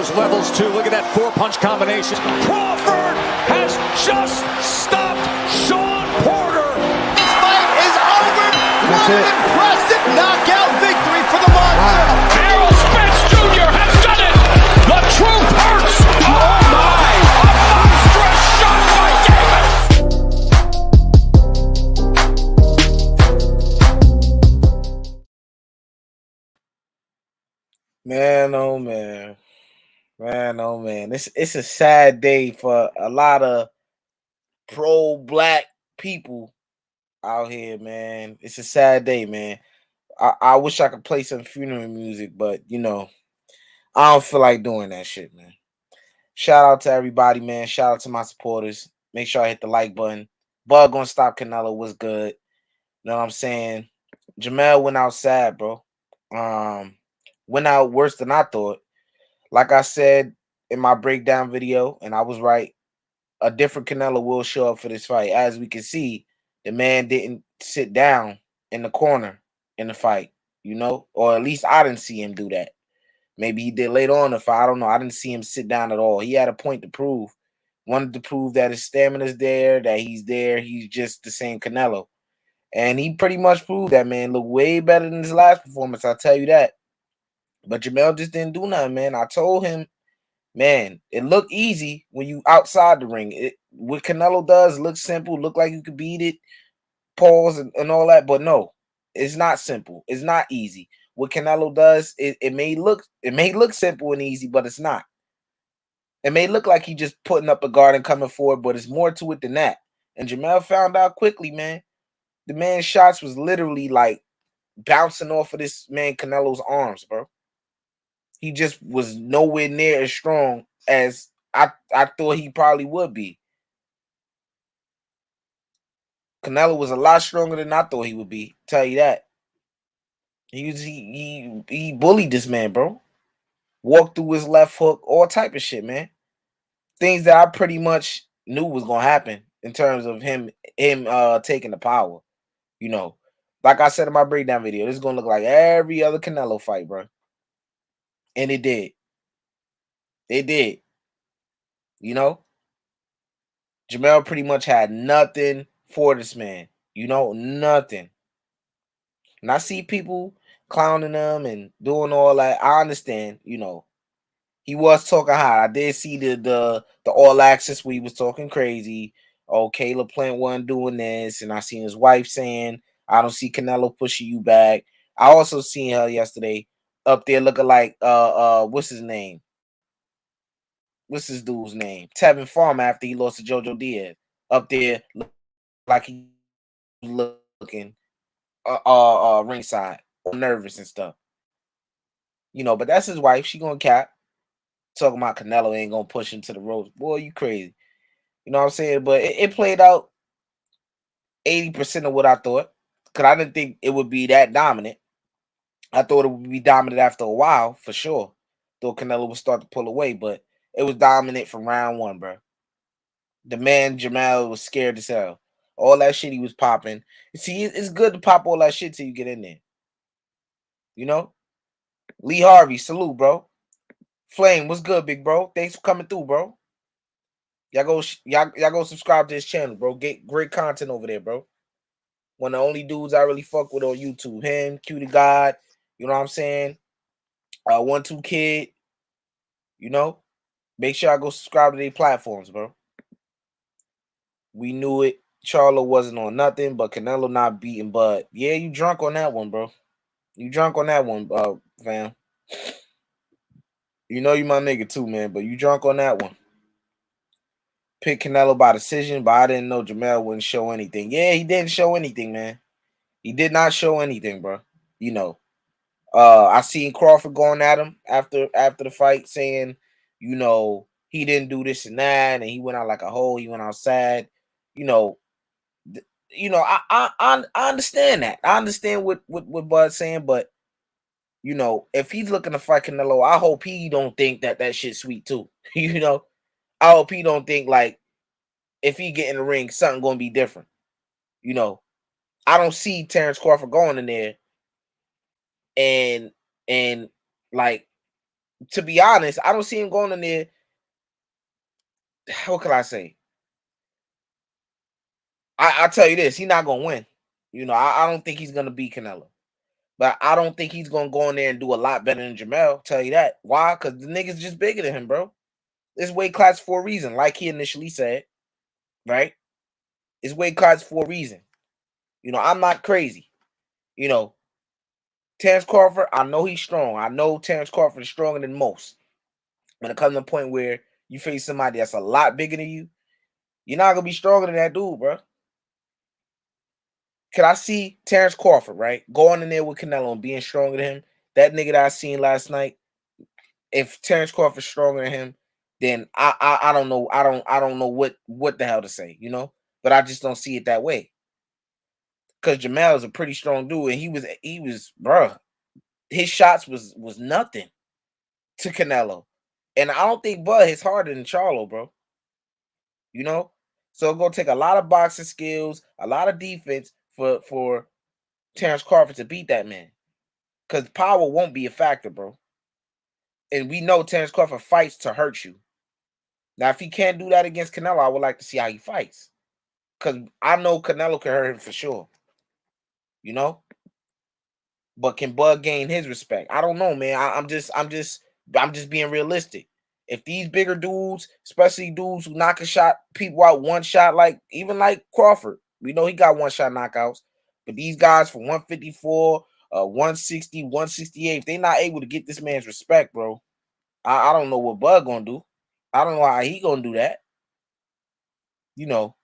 those levels too. Look at that 4-punch combination. Crawford has just stopped Sean Porter. This fight is over. What an impressive knockout victory for the Monster. Errol Spence Jr. has done it. The truth hurts. Oh my! A monstrous shot by Davis. Man, oh man. Man, oh man. It's a sad day for a lot of pro-black people out here, man. It's a sad day, man. I wish I could play some funeral music, but you know, I don't feel like doing that shit, man. Shout out to everybody, man. Shout out to my supporters. Make sure I hit the like button. Bug gonna stop Canelo was good. You know what I'm saying? Jermell went out sad, bro. Went out worse than I thought. Like I said in my breakdown video, and I was right, a different Canelo will show up for this fight. As we can see, the man didn't sit down in the corner in the fight, you know, or at least I didn't see him do that. Maybe he did later on in the fight. I don't know. I didn't see him sit down at all. He had a point to prove. Wanted to prove that his stamina's there, that he's there. He's just the same Canelo. And he pretty much proved that, man. Looked way better than his last performance, I'll tell you that. But Jermell just didn't do nothing, man. I told him, man, it looked easy when you outside the ring. What Canelo does look simple, look like you could beat it, pause and all that. But no, it's not simple. It's not easy. What Canelo does, it may look simple and easy, but it's not. It may look like he just putting up a guard and coming forward, but it's more to it than that. And Jermell found out quickly, man. The man's shots was literally like bouncing off of this man Canelo's arms, bro. He just was nowhere near as strong as I thought he probably would be. Canelo was a lot stronger than I thought he would be. Tell you that. He bullied this man, bro. Walked through his left hook, all type of shit, man. Things that I pretty much knew was gonna happen in terms of him taking the power. You know, like I said in my breakdown video, this is gonna look like every other Canelo fight, bro. And it did. It did. You know, Jermell pretty much had nothing for this man. You know, nothing. And I see people clowning him and doing all that. I understand, you know. He was talking hot. I did see the all access where he was talking crazy. Oh, Caleb Plant wasn't doing this. And I seen his wife saying, I don't see Canelo pushing you back. I also seen her yesterday up there looking like what's his name? What's this dude's name? Tevin Farmer after he lost to JoJo Diaz. Up there like he looking ringside, nervous and stuff. You know, but that's his wife. She gonna cap. Talking about Canelo ain't gonna push him to the ropes. Boy, you crazy. You know what I'm saying? But it played out 80% of what I thought. Because I didn't think it would be that dominant. I thought it would be dominant after a while, for sure. Thought Canelo would start to pull away, but it was dominant from round one, bro. The man Jermell was scared as hell. All that shit he was popping. See, it's good to pop all that shit till you get in there. You know? Lee Harvey, salute, bro. Flame, what's good, big bro? Thanks for coming through, bro. Y'all go subscribe to his channel, bro. Get great content over there, bro. One of the only dudes I really fuck with on YouTube. Him, Cutie God, you know what I'm saying? 1-2 Kid, you know? Make sure I go subscribe to their platforms, bro. We knew it. Charlo wasn't on nothing, but Canelo not beating Bud. Yeah, you drunk on that one, bro. You drunk on that one, fam. You know you my nigga too, man, but you drunk on that one. Pick Canelo by decision, but I didn't know Jermell wouldn't show anything. Yeah, he didn't show anything, man. He did not show anything, bro. You know. I seen Crawford going at him after the fight saying, you know, he didn't do this and that, and he went out like a hole, he went outside. You know, I understand that. I understand what Bud's saying, but you know, if he's looking to fight Canelo, I hope he don't think that shit's sweet too. You know, I hope he don't think like if he get in the ring, something gonna be different. You know, I don't see Terrence Crawford going in there and like to be honest, I don't see him going in there. What can I say? I'll tell you this, he's not gonna win. You know, I don't think he's gonna beat Canelo. But I don't think he's gonna go in there and do a lot better than Jermell. Tell you that. Why? Because the nigga's just bigger than him, bro. It's weight class for a reason, like he initially said, right? It's weight class for a reason. You know, I'm not crazy. You know, Terrence Crawford, I know he's strong. I know Terrence Crawford is stronger than most. When it comes to the point where you face somebody that's a lot bigger than you, you're not gonna be stronger than that dude, bro. Can I see Terrence Crawford, right? Going in there with Canelo and being stronger than him? That nigga that I seen last night, if Terrence Crawford's stronger than him, then I don't know. I don't know what the hell to say, you know? But I just don't see it that way. Because Jermell is a pretty strong dude, and he was bruh. His shots was nothing to Canelo. And I don't think Bud hits harder than Charlo, bro. You know? So it's gonna take a lot of boxing skills, a lot of defense for Terrence Crawford to beat that man. Because power won't be a factor, bro. And we know Terrence Crawford fights to hurt you. Now, if he can't do that against Canelo, I would like to see how he fights. Because I know Canelo can hurt him for sure. You know? But can Bud gain his respect? I don't know, man. I'm just being realistic. If these bigger dudes, especially dudes who knock a shot, people out one shot, like even like Crawford, we know he got one shot knockouts. But these guys from 154, 160, 168, if they're not able to get this man's respect, bro, I don't know what Bud gonna do. I don't know how he gonna do that. You know,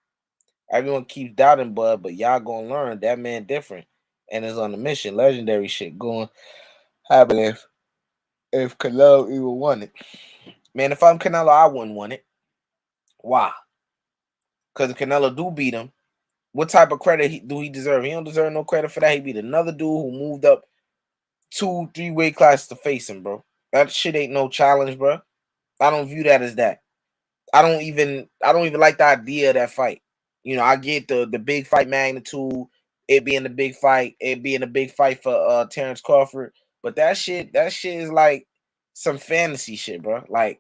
everyone keeps doubting Bud, but y'all gonna learn that man different and is on a mission. Legendary shit going happen if Canelo even won it. Man, if I'm Canelo, I wouldn't want it. Why? Because Canelo do beat him. What type of credit do he deserve? He don't deserve no credit for that. He beat another dude who moved up 2, 3 weight classes to face him, bro. That shit ain't no challenge, bro. I don't view that as that. I don't even like the idea of that fight. You know, I get the big fight magnitude, it being the big fight, it being a big fight for Terrence Crawford, but that shit is like some fantasy shit, bro. Like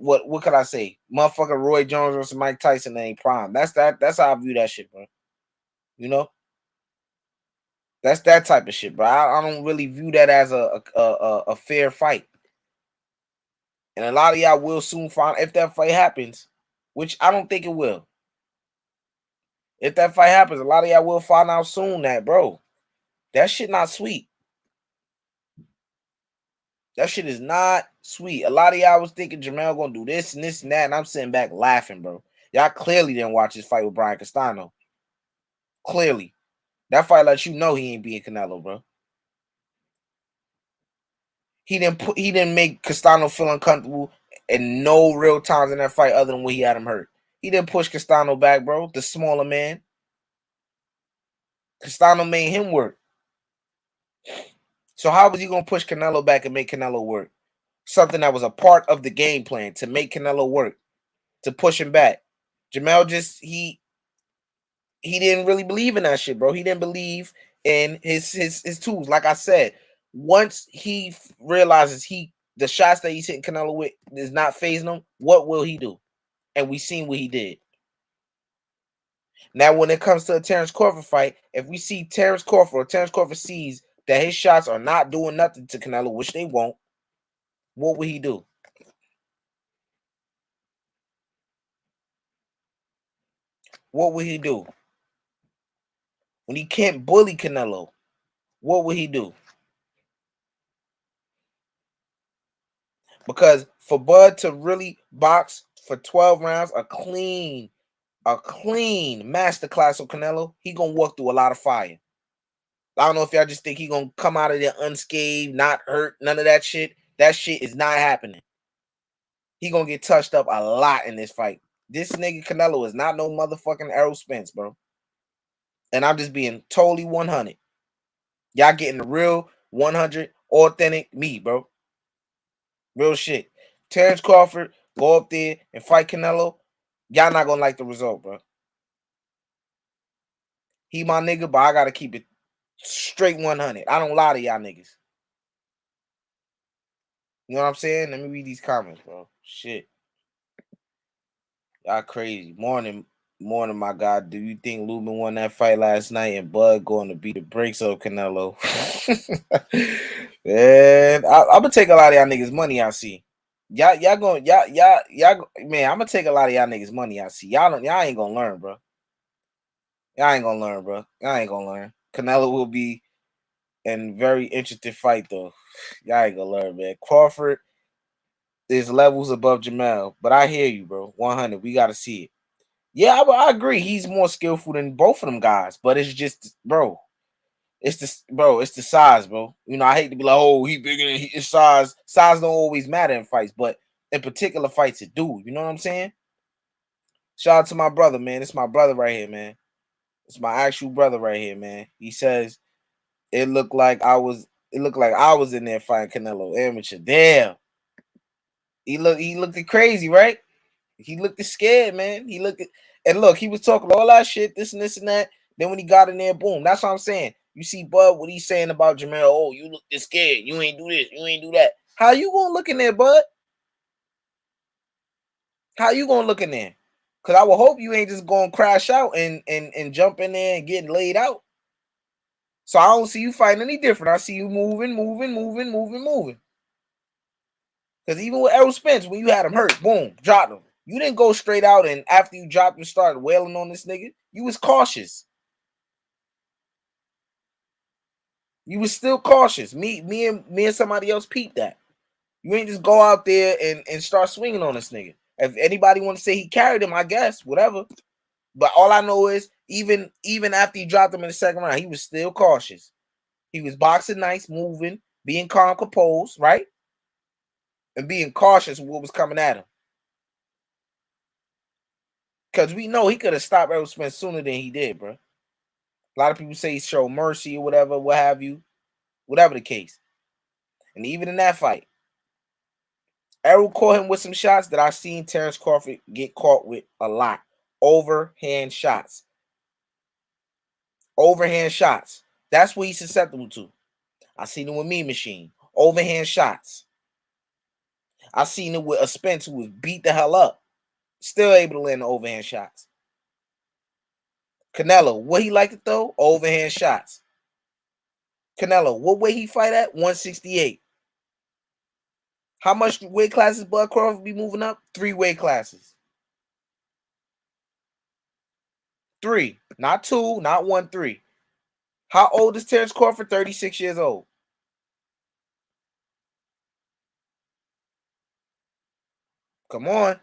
what could I say? Motherfucker Roy Jones versus Mike Tyson ain't prime. That's how I view that shit, bro. You know? That's that type of shit, bro. I don't really view that as a fair fight. And a lot of y'all will soon find if that fight happens, which I don't think it will. If that fight happens, a lot of y'all will find out soon that, bro, that shit not sweet. That shit is not sweet. A lot of y'all was thinking Jermell gonna do this and this and that, and I'm sitting back laughing, bro. Y'all clearly didn't watch his fight with Brian Castano. Clearly. That fight lets you know he ain't being Canelo, bro. He didn't make Castano feel uncomfortable in no real times in that fight other than when he had him hurt. He didn't push Castano back, bro. The smaller man. Castano made him work. So how was he gonna push Canelo back and make Canelo work? Something that was a part of the game plan to make Canelo work, to push him back. Jermell just he didn't really believe in that shit, bro. He didn't believe in his tools. Like I said, once he realizes the shots that he's hitting Canelo with is not phasing him, what will he do? And we seen what he did. Now, when it comes to a Terrence Crawford fight, if we see Terrence Crawford or Terrence Crawford sees that his shots are not doing nothing to Canelo, which they won't, what will he do? What will he do? When he can't bully Canelo, what will he do? Because for Bud to really box for 12 rounds, a clean masterclass of Canelo, he gonna walk through a lot of fire. I don't know if y'all just think he gonna come out of there unscathed, not hurt, none of that shit. That shit is not happening. He gonna get touched up a lot in this fight. This nigga Canelo is not no motherfucking Errol Spence, bro. And I'm just being totally 100. Y'all getting the real 100 authentic me, bro. Real shit. Terrence Crawford go up there and fight Canelo. Y'all not gonna like the result, bro. He my nigga, but I gotta keep it straight 100. I don't lie to y'all niggas. You know what I'm saying? Let me read these comments, bro. Shit. Y'all crazy. Morning, my God. Do you think Lubin won that fight last night and Bud going to beat the brakes of Canelo? Man, I'm gonna take a lot of y'all niggas' money. I see. Y'all man, I'm gonna take a lot of y'all niggas' money. I see. Y'all ain't gonna learn, bro. Y'all ain't gonna learn, bro. Y'all ain't gonna learn. Canelo will be in very interesting fight though. Y'all ain't gonna learn, man. Crawford is levels above Jermell, but I hear you, bro. 100. We gotta see it. Yeah, I agree. He's more skillful than both of them guys, but it's just, bro. It's the size, bro. You know, I hate to be like, oh, he bigger than his size. Size don't always matter in fights, but in particular fights it do. You know what I'm saying? Shout out to my brother, man. It's my brother right here, man. It's my actual brother right here, man. He says it looked like I was in there fighting Canelo amateur. Damn. He looked crazy, right? He looked scared, man. And look, he was talking all that shit, this and that. Then when he got in there, boom. That's what I'm saying. You see, Bud, what he's saying about Jermell. Oh, you look scared. You ain't do this. You ain't do that. How you gonna look in there, Bud? How you gonna look in there? Cause I will hope you ain't just gonna crash out and jump in there and get laid out. So I don't see you fighting any different. I see you moving. Because even with Errol Spence, when you had him hurt, boom, dropped him. You didn't go straight out and after you dropped him, started wailing on this nigga. You was cautious. You was still cautious. Me and somebody else peeped that. You ain't just go out there and start swinging on this nigga. If anybody want to say he carried him, I guess, whatever. But all I know is even after he dropped him in the second round, he was still cautious. He was boxing nice, moving, being calm, composed, right? And being cautious with what was coming at him. Because we know he could have stopped Errol Spence sooner than he did, bro. A lot of people say he showed mercy or whatever, what have you. Whatever the case. And even in that fight, Errol caught him with some shots that I've seen Terrence Crawford get caught with a lot. Overhand shots. Overhand shots. That's what he's susceptible to. I seen it with Mean Machine. Overhand shots. I seen it with a Spence who was beat the hell up. Still able to land the overhand shots. Canelo, what he like to throw? Overhand shots. Canelo, what weight he fight at? 168. How much weight classes Bud Crawford be moving up? 3 weight classes. 3. Not 2, not 1, 3. How old is Terrence Crawford? 36 years old. Come on.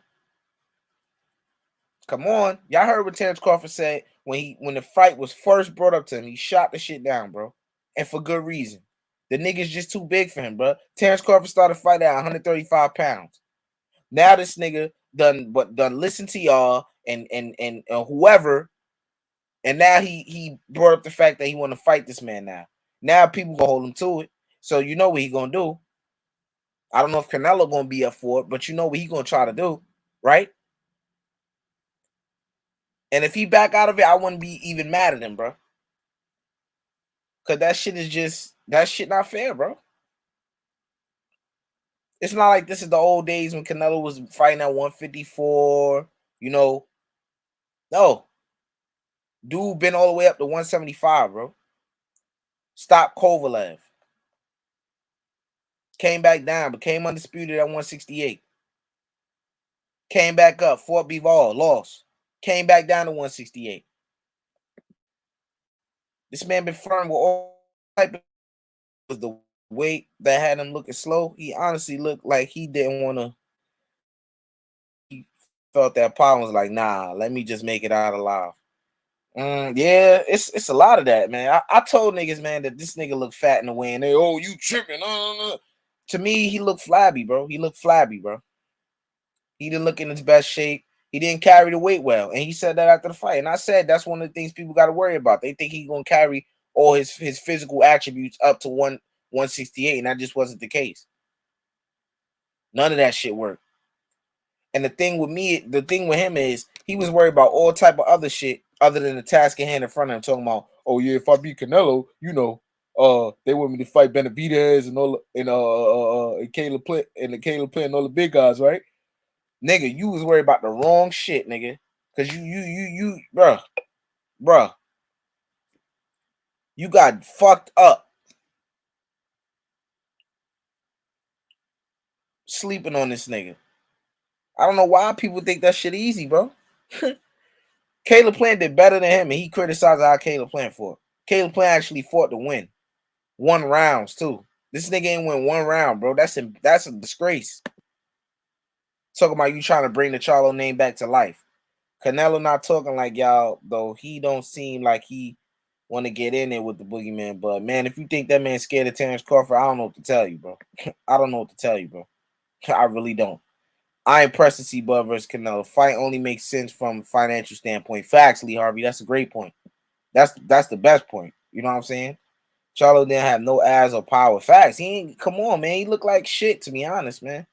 Come on. Y'all heard what Terrence Crawford said when the fight was first brought up to him. He shot the shit down, bro. And for good reason. The nigga's just too big for him, bro. Terrence Crawford started fighting at 135 pounds. Now this nigga done listen to y'all and whoever, and now he brought up the fact that he want to fight this man now. Now people gonna hold him to it. So you know what he gonna do. I don't know if Canelo gonna be up for it, but you know what he gonna try to do, right? And if he back out of it, I wouldn't be even mad at him, bro. Cause that shit not fair, bro. It's not like this is the old days when Canelo was fighting at 154, you know. No. Dude been all the way up to 175, bro. Stop Kovalev. Came back down, became undisputed at 168. Came back up, fought Bivol, lost. Came back down to 168. This man been firm with all type of was the weight that had him looking slow. He honestly looked like he didn't want to. He felt that problem was like, nah, let me just make it out alive. Yeah, it's a lot of that, man. I told niggas, man, that this nigga looked fat in the way, and they, oh, you tripping? To me, he looked flabby, bro. He looked flabby, bro. He didn't look in his best shape. He didn't carry the weight well, and he said that after the fight. And I said that's one of the things people got to worry about. They think he's gonna carry all his physical attributes up to 168, and that just wasn't the case. None of that shit worked. And the thing with him is he was worried about all type of other shit other than the task at hand in front of him, talking about, oh yeah, if I beat Canelo, you know, they want me to fight Benavidez and all and Caleb Plant and the Caleb Plant and all the big guys, right? Nigga, you was worried about the wrong shit, nigga. Cause you, bruh, you got fucked up sleeping on this nigga. I don't know why people think that shit easy, bro. Caleb Plant did better than him, and he criticized how Caleb Plant fought. Caleb Plant actually fought to win. 1 rounds, too. This nigga ain't win 1 round, bro. That's a disgrace. Talking about you trying to bring the Charlo name back to life. Canelo not talking like y'all, though. He don't seem like he want to get in there with the boogeyman. But, man, if you think that man's scared of Terrence Crawford, I don't know what to tell you, bro. I don't know what to tell you, bro. I really don't. I ain't pressed to see Bud versus Canelo. Fight only makes sense from a financial standpoint. Facts, Lee Harvey. That's a great point. That's the best point. You know what I'm saying? Charlo didn't have no ass or power. Facts. He ain't. Come on, man. He looked like shit, to be honest, man.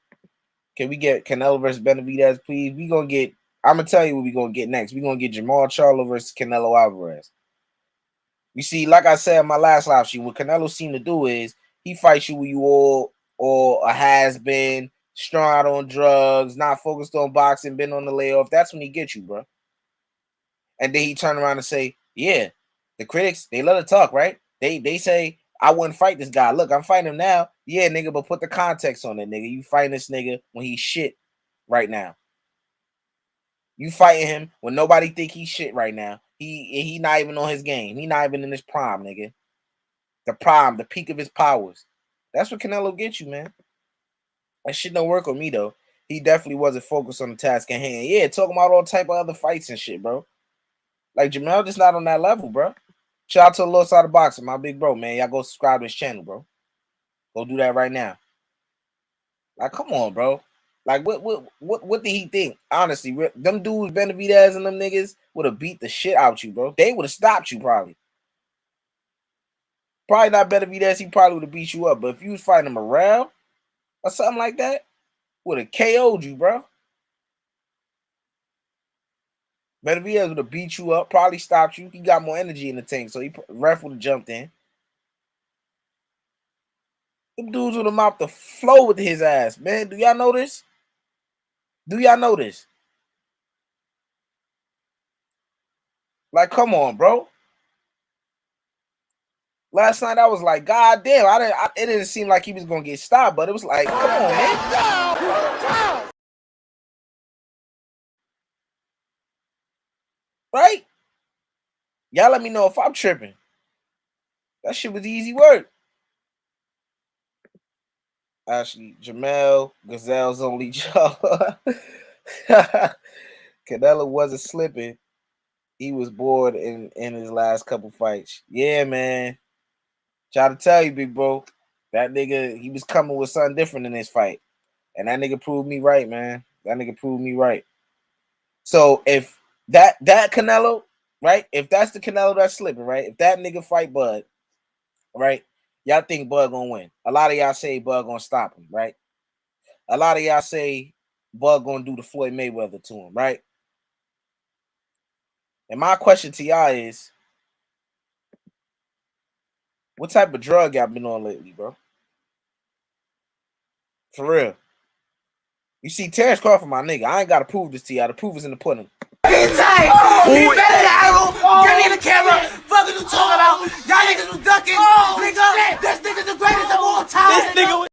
Can we get Canelo versus Benavidez, please? We gonna get. I'm gonna tell you what we gonna get next. We gonna get Jermell Charlo versus Canelo Alvarez. You see, like I said in my last live stream, what Canelo seemed to do is he fights you when you all or a has been strung out on drugs, not focused on boxing, been on the layoff. That's when he gets you, bro. And then he turn around and say, "Yeah, the critics they let it talk, right? They say I wouldn't fight this guy. Look, I'm fighting him now. Yeah, nigga, but put the context on it, nigga. You fighting this nigga when he's shit right now. You fighting him when nobody think he's shit right now. He not even on his game. He not even in his prime, nigga. The prime, the peak of his powers. That's what Canelo gets you, man. That shit don't work on me though. He definitely wasn't focused on the task at hand. Yeah, talking about all type of other fights and shit, bro. Like Jermell just not on that level, bro. Shout out to the Low Side of Boxing, my big bro, man. Y'all go subscribe to his channel, bro. Go do that right now. Like, come on, bro. Like, what did he think? Honestly, them dudes, Benavidez and them niggas would have beat the shit out you, bro. They would have stopped you probably. Probably not Benavidez. He probably would have beat you up. But if you was fighting him around or something like that, would have KO'd you, bro. Benavidez would have beat you up, probably stopped you. He got more energy in the tank, so ref would have jumped in. Them dudes would have mopped the floor with his ass, man. Do y'all know this? Do y'all know this? Like, come on, bro. Last night I was like, God damn, it didn't seem like he was gonna get stopped, but it was like, come on, man. Right? Y'all let me know if I'm tripping. That shit was easy work. Actually, Jermell, Gazelle's only job. Canelo wasn't slipping. He was bored in his last couple fights. Yeah, man. Try to tell you, big bro. That nigga, he was coming with something different in this fight. And that nigga proved me right, man. That nigga proved me right. So if that Canelo, right? If that's the Canelo that's slipping, right? If that nigga fight Bud, right? Y'all think Bud gonna win. A lot of y'all say Bud gonna stop him, right? A lot of y'all say Bud gonna do the Floyd Mayweather to him, right? And my question to y'all is, what type of drug y'all been on lately, bro? For real. You see, Terrence Crawford, my nigga. I ain't gotta prove this to y'all. The proof is in the pudding. Insane! He better than Arrow! Give me the camera! Fuck you talking about! Y'all niggas was ducking! Nigga! This nigga's the greatest of all time! This nigga!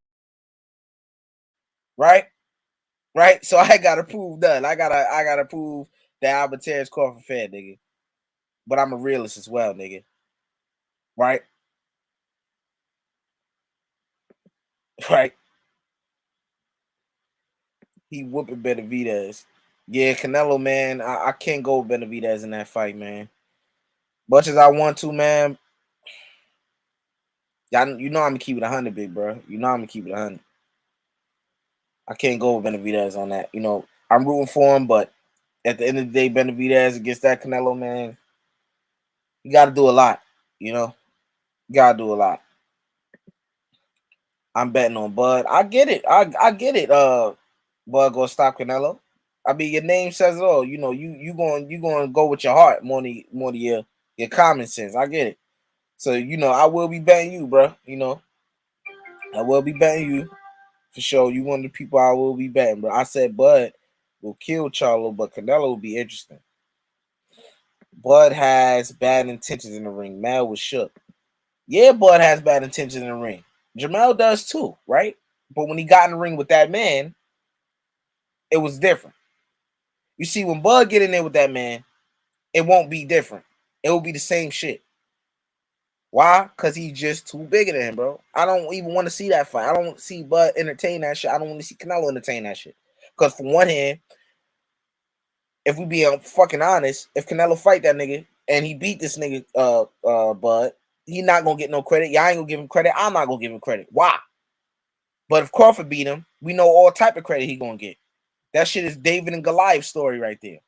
Right? So I gotta prove that. I gotta prove that I'm a Terrence Crawford fan, nigga. But I'm a realist as well, nigga. Right? Right? He whooping Benavidez. Yeah, Canelo, man. I can't go with Benavidez in that fight, man. Much as I want to, man. Y'all, you know I'm gonna keep it 100, big bro. You know I'm gonna keep it 100. I can't go with Benavidez on that. You know, I'm rooting for him, but at the end of the day, Benavidez against that Canelo, man, you got to do a lot. You know, you got to do a lot. I'm betting on Bud. I get it. I get it. Bud gonna stop Canelo. I mean, your name says it all. You know, you going to go with your heart more than your common sense. I get it. So, you know, I will be betting you, bro. You know, I will be betting you for sure. You one of the people I will be betting, bro. I said Bud will kill Charlo, but Canelo will be interesting. Bud has bad intentions in the ring. Mel was shook. Yeah, Bud has bad intentions in the ring. Jermell does too, right? But when he got in the ring with that man, it was different. You see, when Bud get in there with that man, it won't be different. It will be the same shit. Why? Because he's just too bigger than him, bro. I don't even want to see that fight. I don't see Bud entertain that shit. I don't want to see Canelo entertain that shit. Because for one hand, if we be fucking honest, if Canelo fight that nigga and he beat this nigga Bud, he not gonna get no credit. Y'all ain't gonna give him credit. I'm not gonna give him credit. Why? But if Crawford beat him, we know all type of credit he gonna get. That shit is David and Goliath story right there.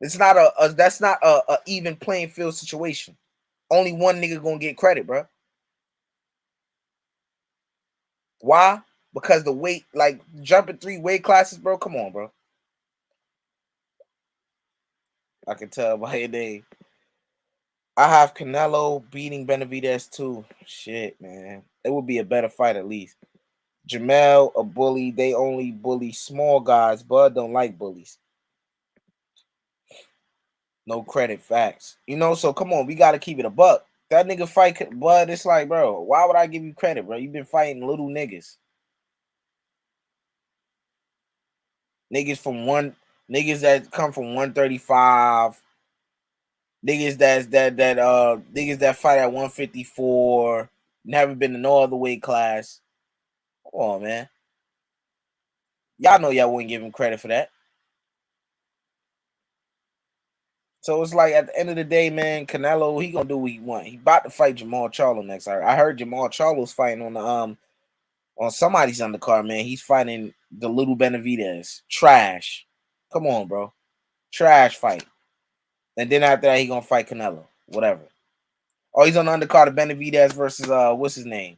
It's not that's not a even playing field situation. Only one nigga gonna get credit, bro. Why? Because the weight, like jumping 3 weight classes, bro. Come on, bro. I can tell by your name. I have Canelo beating Benavidez too. Shit, man. It would be a better fight at least. Jermell, a bully. They only bully small guys. Bud don't like bullies. No credit, facts. You know, so come on, we gotta keep it a buck. That nigga fight Bud, it's like, bro, why would I give you credit, bro? You been fighting little niggas. Niggas that come from 135. Niggas niggas that fight at 154, never been to no other weight class. Come on, man. Y'all know y'all wouldn't give him credit for that. So it's like at the end of the day, man, Canelo, he gonna do what he want. He about to fight Jermall Charlo next. I heard Jermall Charlo's fighting on the on somebody's undercard, man. He's fighting the little Benavidez. Trash. Come on, bro. Trash fight. And then after that, he gonna fight Canelo. Whatever. Oh, he's on the undercard of Benavidez versus what's his name?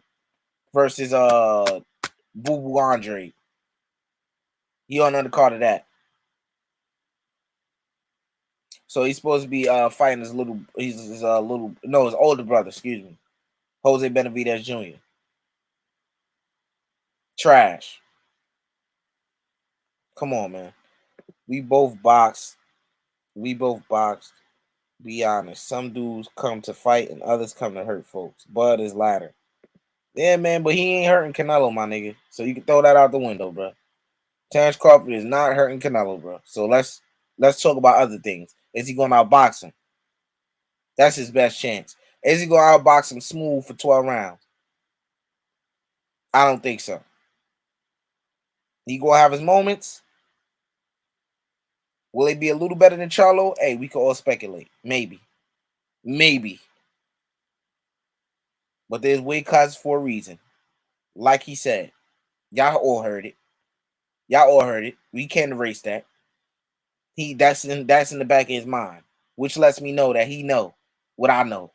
Versus Boo Andre. He on the undercard of that. So he's supposed to be fighting his his older brother, excuse me. Jose Benavidez Jr. Trash. Come on, man. We both boxed. Be honest. Some dudes come to fight and others come to hurt folks. Bud is latter. Yeah, man, but he ain't hurting Canelo, my nigga. So you can throw that out the window, bro. Terrence Crawford is not hurting Canelo, bro. So let's talk about other things. Is he going to outbox him? That's his best chance. Is he going to outbox him smooth for 12 rounds? I don't think so. He going to have his moments. Will he be a little better than Charlo? Hey, we can all speculate. Maybe. But there's weight classes for a reason. Like he said. Y'all all heard it. We can't erase that. That's in the back of his mind, which lets me know that he know what I know.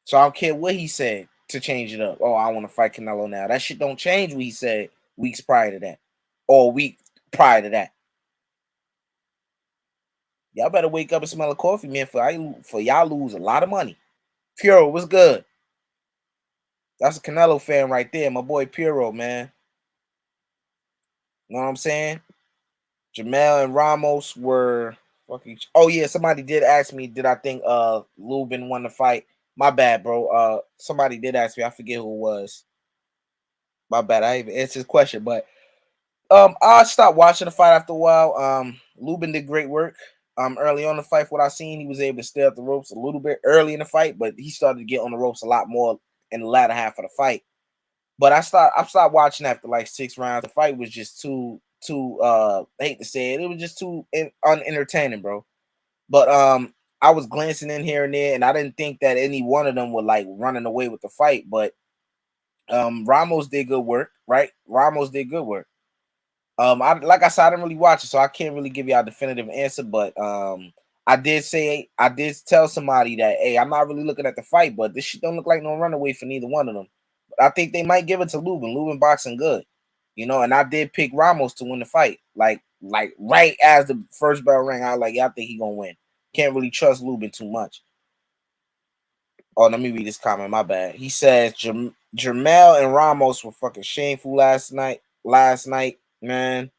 So I don't care what he said to change it up. Oh, I want to fight Canelo now. That shit don't change what he said weeks prior to that. Or a week prior to that. Y'all better wake up and smell a coffee, man, for y'all lose a lot of money. Puro, what's good? That's a Canelo fan right there. My boy Puro, man. Know what I'm saying? Jermell and Ramos were fucking. Oh yeah, somebody did ask me, did I think Lubin won the fight? My bad, bro. Somebody did ask me. I forget who it was. My bad. I even answered his question, but I stopped watching the fight after a while. Lubin did great work. Early on the fight, what I seen, he was able to stay up the ropes a little bit early in the fight, but he started to get on the ropes a lot more in the latter half of the fight. But I stopped watching after like 6 rounds. The fight was just too I hate to say it, it was just too unentertaining, bro. But I was glancing in here and there, and I didn't think that any one of them were like running away with the fight. But Ramos did good work, right? Like I said, I didn't really watch it, so I can't really give you a definitive answer. But I did tell somebody that, hey, I'm not really looking at the fight, but this shit don't look like no runaway for neither one of them. But I think they might give it to Lubin. Lubin boxing good, you know. And I did pick Ramos to win the fight, like right as the first bell rang. I was like, yeah, I think he gonna win. can't really trust Lubin too much. Oh, let me read this comment. My bad. He says Jermell and Ramos were fucking shameful last night. Man.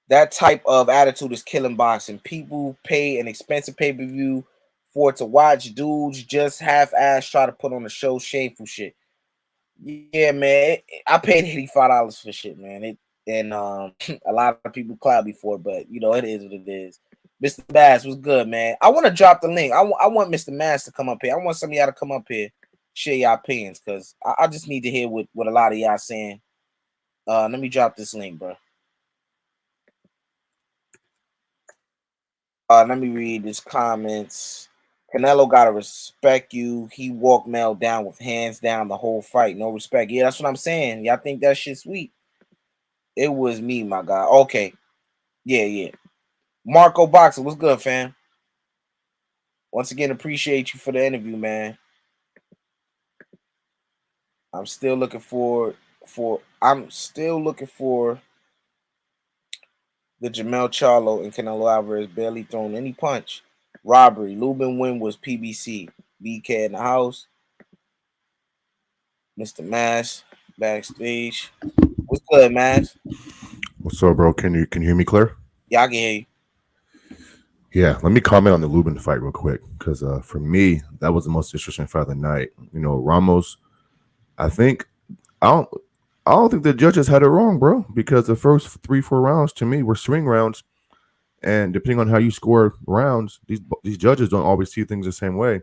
That type of attitude is killing boxing. People pay an expensive pay-per-view for it to watch dudes just half-ass try to put on a show. Shameful shit. Yeah, man. I paid $85 for shit, man. And a lot of people cloud me for it, but you know it is what it is. Mr. Bass was good, man. I want to drop the link. I want Mr. Mass to come up here. I want some of y'all to come up here, share y'all opinions, because I just need to hear what a lot of y'all saying. Let me drop this link, bro. Let me read his comments. Canelo gotta respect you. He walked Mel down with hands down the whole fight. No respect. Yeah, that's what I'm saying. Y'all think that shit sweet? It was me, my guy. Okay. Yeah. Marco Boxer, what's good, fam? Once again, appreciate you for the interview, man. I'm still looking for the Jermell Charlo and Canelo Alvarez barely thrown any punch. Robbery. Lubin win was PBC. BK in the house. Mr. Mass backstage. What's good, Mass? What's up, bro? Can you hear me clear? Yeah, I can hear you. Yeah, let me comment on the Lubin fight real quick, because for me, that was the most interesting fight of the night. You know, Ramos, I don't think the judges had it wrong, bro, because the first 3-4 rounds to me were swing rounds, and depending on how you score rounds, these judges don't always see things the same way.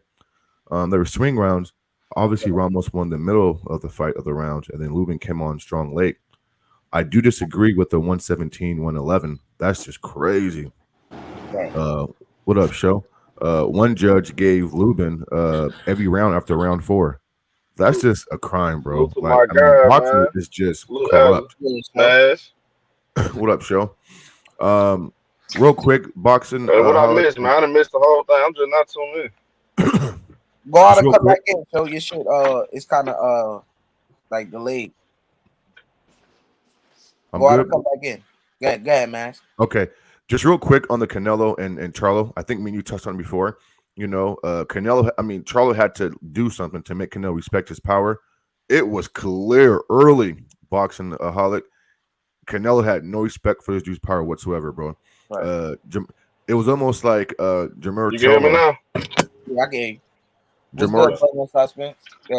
They were swing rounds. Obviously, Ramos won the middle of the fight of the round, and then Lubin came on strong late. I do disagree with the 117, 111. That's just crazy. What up, show? One judge gave Lubin every round after round 4. That's just a crime, bro. Salute to my guy, boxing man. is just Salute corrupt. Smash. What up, show? Real quick, boxing. What I missed, man? I done missed the whole thing. I'm just not tuned in. Go out and come back in. So your shit it's kind of like delayed. Go out and come back in. Go ahead, man. Okay. Just real quick on the Canelo and Charlo. I think me and you touched on it before. You know, Charlo had to do something to make Canelo respect his power. It was clear early, boxing aholic. Canelo had no respect for his dude's power whatsoever, bro. Right. It was almost like Jermell. You can hear me now? Yeah, I can hear you. Go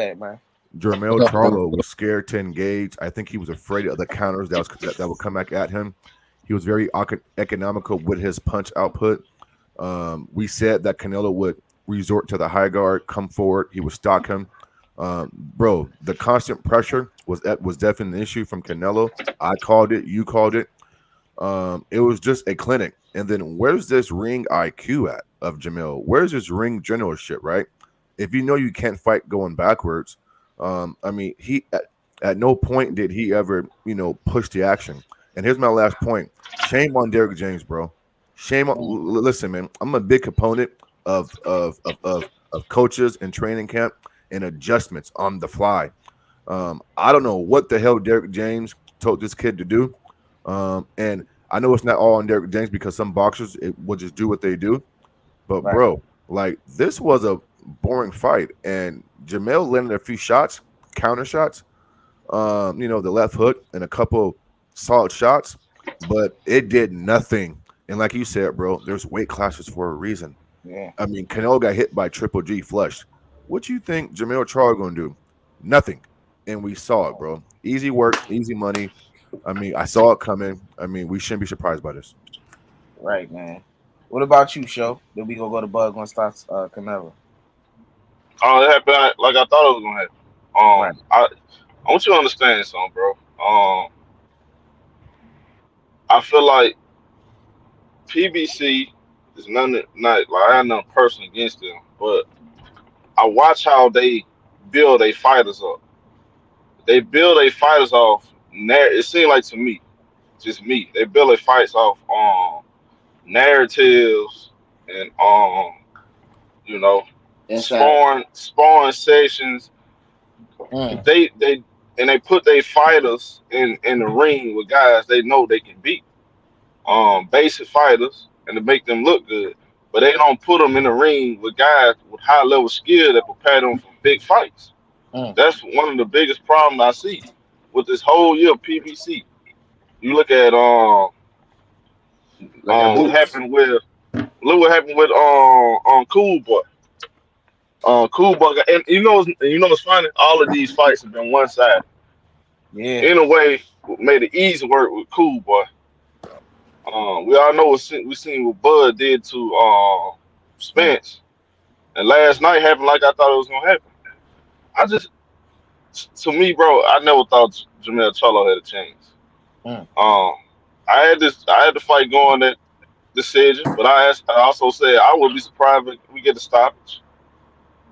ahead, man. Jermell Charlo was scared to engage. I think he was afraid of the counters that would come back at him. He was very economical with his punch output. We said that Canelo would resort to the high guard, come forward. He would stalk him. Bro, the constant pressure was definitely an issue from Canelo. I called it. You called it. It was just a clinic. And then where's this ring IQ at of Jermell? Where's this ring generalship, right? If you know you can't fight going backwards, he at no point did he ever, push the action. And here's my last point. Shame on Derrick James, bro. Shame on. Listen, man. I'm a big component of coaches and training camp and adjustments on the fly. I don't know what the hell Derrick James told this kid to do. And I know it's not all on Derrick James because some boxers will just do what they do. But bro, like this was a boring fight, and Jermell landed a few shots, counter shots. The left hook and a couple solid shots, but it did nothing. And like you said, bro, there's weight classes for a reason. Yeah. I mean, Canelo got hit by Triple G flush. What you think Jermell Charlo gonna do? Nothing. And we saw it, bro. Easy work, easy money. I mean, I saw it coming. I mean, we shouldn't be surprised by this. Right, man. What about you, show? Then we gonna go to Bug on starts Canelo. It happened like I thought it was gonna happen. I want you to understand something, bro. I feel like PBC is not like I have nothing personal against them, but I watch how they build their fighters up. They build their fighters off. It seems like to me, just me, they build their fights off narratives and sparring sessions. They put their fighters in the ring with guys they know they can beat. Basic fighters, and to make them look good. But they don't put them in the ring with guys with high level skill that prepare them for big fights. That's one of the biggest problems I see with this whole year of PBC. You what Boots. happened with Cool Boy. Cool Boy, and you know what's funny? All of these fights have been one sided. Yeah. In a way, made it easy work with Cool Boy. We all know we seen what Bud did to Spence, and last night happened like I thought it was gonna happen. I just, to me, bro, I never thought Jermell Charlo had a chance. I had the fight going that decision, but I also said I would be surprised if we get a stoppage.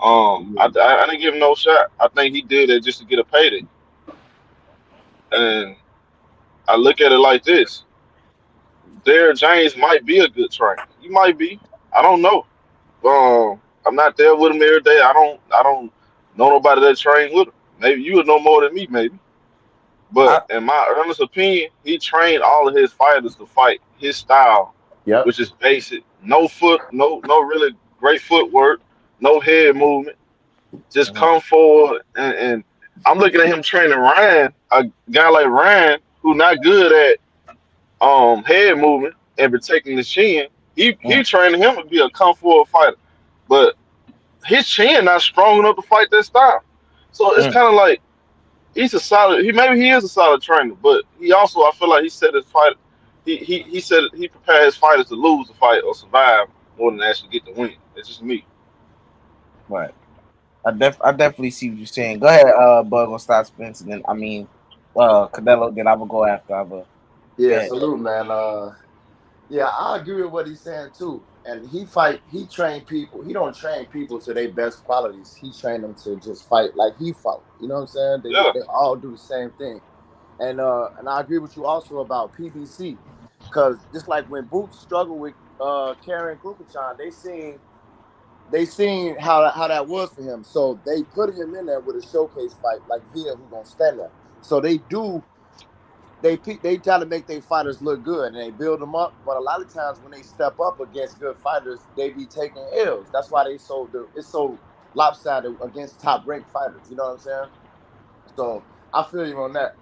I didn't give him no shot. I think he did it just to get a payday, and I look at it like this. Derrick James might be a good trainer. He might be. I don't know. I'm not there with him every day. I don't know nobody that trained with him. Maybe you would know more than me, maybe. But in my honest opinion, he trained all of his fighters to fight his style, which is basic. No really great footwork, no head movement. Just come forward and I'm looking at him training Ryan, a guy like Ryan, who not good at head movement and protecting the chin. He training him to be a come forward fighter, but his chin not strong enough to fight that style. So it's kind of like he's a solid. Maybe he is a solid trainer, but he also, I feel like he said his fight. He said he prepared his fighters to lose the fight or survive more than actually get the win. It's just me. Right. I definitely see what you're saying. Go ahead, Bug, on start Spence, and then Canelo. Then I will go after. Yeah, salute, man. Yeah, I agree with what he's saying too. And he train people. He don't train people to their best qualities. He trained them to just fight like he fought. You know what I'm saying? They all do the same thing. And I agree with you also about PBC, because just like when Boots struggled with Karen Glucachan, they seen how that was for him. So they put him in there with a showcase fight like Villa, who gonna stand there. So they try to make their fighters look good and they build them up. But a lot of times when they step up against good fighters, they be taking L's. That's why it's so lopsided against top ranked fighters. You know what I'm saying? So I feel you on that.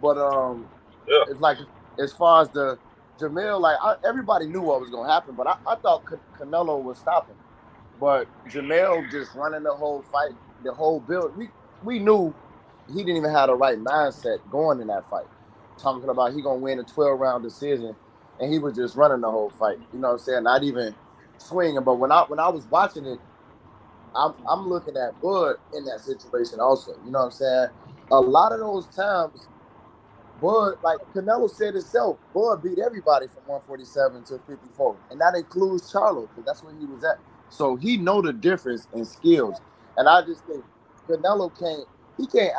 But it's like, as far as the Jermell, like everybody knew what was gonna happen, but I thought Canelo was stopping. But Jermell just running the whole fight, the whole build. We knew he didn't even have the right mindset going in that fight. Talking about he gonna win a 12-round decision, and he was just running the whole fight. You know what I'm saying? Not even swinging. But when I was watching it, I'm looking at Bud in that situation also. You know what I'm saying? A lot of those times, Bud, like Canelo said himself, Bud beat everybody from 147 to 54, and that includes Charlo, because that's where he was at. So he know the difference in skills, and I just think Canelo can't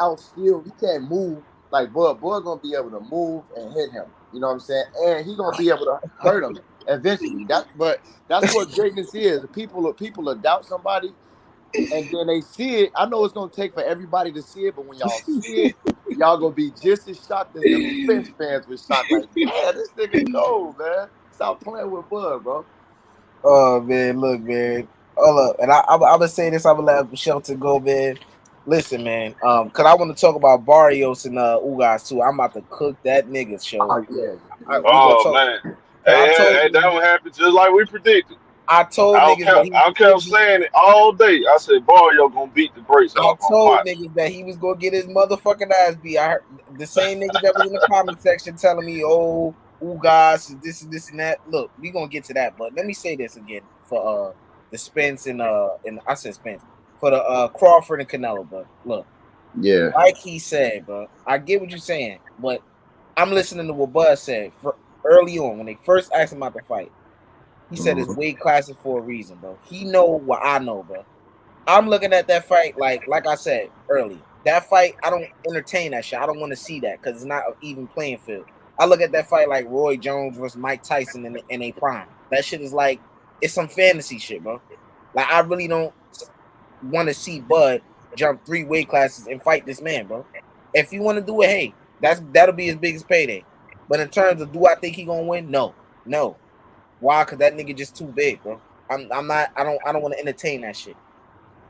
outskill, he can't move like Bud. Bud gonna be able to move and hit him. You know what I'm saying? And he gonna be able to hurt him eventually. But that's what greatness is. People will doubt somebody, and then they see it. I know it's gonna take for everybody to see it, but when y'all see it, y'all gonna be just as shocked as the Spence fans were shocked. Like, man, this nigga cold, man. Stop playing with Bud, bro. Oh man, look, man. Hold up, and I'm gonna say this. I'm gonna let Shelton go, man. Listen, man. Cause I want to talk about Barrios and Ugas too. I'm about to cook that nigga show. Oh yeah. Man. Hey, that one happened just like we predicted. I told niggas I kept saying it all day. I said Barrio gonna beat the brakes off. I told niggas that he was gonna get his motherfucking ass beat. I heard the same niggas that was in the comment section telling me, "Oh, Ugas, this and that." Look, we gonna get to that, but let me say this again for the Spence and I said Spence for the Crawford and Canelo, but look, like he said, bro, I get what you're saying, but I'm listening to what Bud said early on when they first asked him about the fight. He said it's weight classes for a reason, bro. He know what I know, bro. I'm looking at that fight like I said earlier. That fight, I don't entertain that shit. I don't want to see that because it's not an even playing field. I look at that fight like Roy Jones versus Mike Tyson in a prime. That shit is like, it's some fantasy shit, bro. Like, I really don't want to see Bud jump 3 weight classes and fight this man, bro. If you want to do it, hey, that'll be his biggest payday. But in terms of do I think he gonna win? No. Why? Because that nigga just too big, bro. I'm not. I don't want to entertain that shit.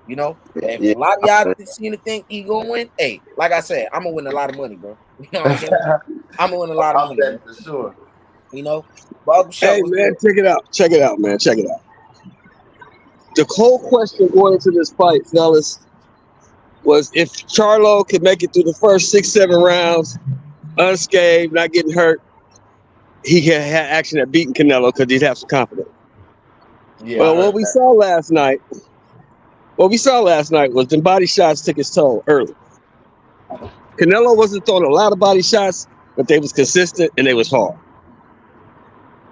You know, if a lot of y'all seem to think he gonna win, hey, like I said, I'm gonna win a lot of money, bro. You know what I'm saying? I'm gonna win a lot of money, betting bro. for sure. You know, but Uncle Shep, Hey, man, check it out. Check it out, man. Check it out. The whole question going into this fight, fellas, was if Charlo could make it through the first 6-7 rounds unscathed, not getting hurt, he had action at beating Canelo because he'd have some confidence. yeah. Well, what we saw last night was the body shots took its toll early. Canelo wasn't throwing a lot of body shots, but they was consistent and they was hard.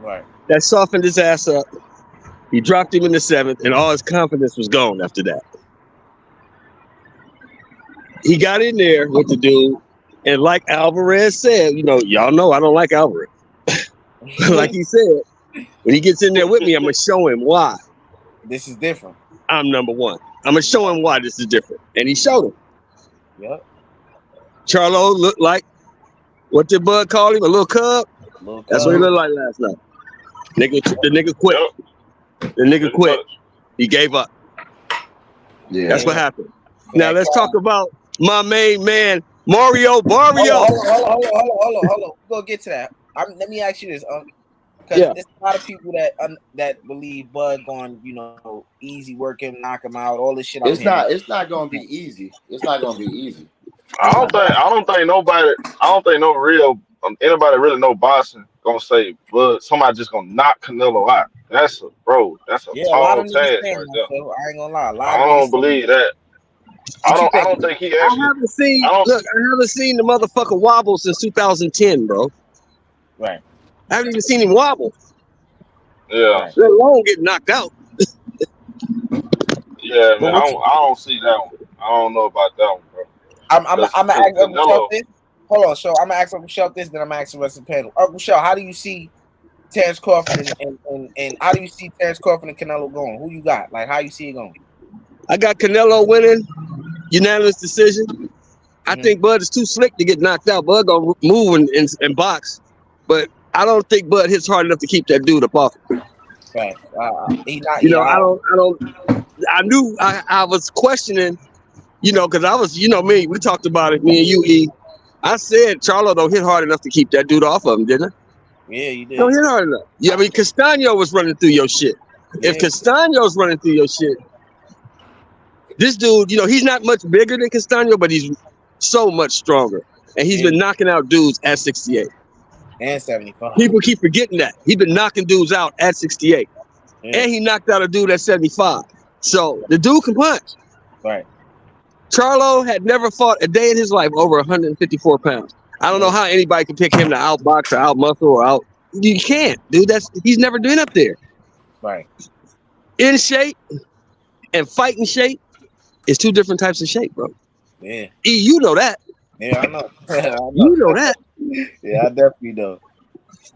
Right. That softened his ass up. He dropped him in the 7th, and all his confidence was gone after that. He got in there with the dude, and like Alvarez said, y'all know I don't like Alvarez. Like he said, when he gets in there with me, I'm gonna show him why This is different. I'm number one. I'm gonna show him why this is different, and he showed him. Yep. Charlo looked like what did Bud call him? A little cub. That's what he looked like last night. The nigga quit. The nigga quit. He gave up. Yeah, that's what happened. Now let's talk about my main man, Mario Barrio. Hold on. We're gonna get to that. Let me ask you this, because there's a lot of people that believe Bud going, easy work him, knock him out, all this shit. It's not gonna be easy. It's not gonna be easy. I don't think no real anybody really know boxing gonna say, but somebody just gonna knock Canelo out. That's a tall task right there. I ain't gonna lie. I don't believe that. I don't think he actually. I haven't seen the motherfucker wobble since 2010, bro. Right. I haven't even seen him wobble. Yeah. Let alone get knocked out. Yeah, man. I don't see that one. I don't know about that one, bro. I'm gonna ask Uncle Shell this. Hold on, so I'm gonna ask Uncle Shell this, then I'm gonna ask the rest of the panel. Uncle Shell, how do you see Terrence Crawford and how do you see Terrence Crawford and Canelo going? Who you got? Like, how you see it going? I got Canelo winning, unanimous decision. I think Bud is too slick to get knocked out. Bud gonna move and box, but I don't think Bud hits hard enough to keep that dude up off. Right. He not. I was questioning, because I was, me. We talked about it, me and you, E. I said Charlo don't hit hard enough to keep that dude off of him, didn't I? Yeah, you did. Don't hit hard enough. Yeah, I mean, Castaño was running through your shit. Yeah. If Castaño's running through your shit, this dude, he's not much bigger than Castaño, but he's so much stronger. And he's been knocking out dudes at 68. And 75. People keep forgetting that. He's been knocking dudes out at 68. Yeah. And he knocked out a dude at 75. So the dude can punch. Right. Charlo had never fought a day in his life over 154 pounds. I don't know how anybody can pick him to outbox or outmuscle or out. You can't, dude. He's never been up there. Right. In shape and fighting shape is two different types of shape, bro. Yeah. E, you know that. Yeah, I know. You know that. Yeah, I definitely know.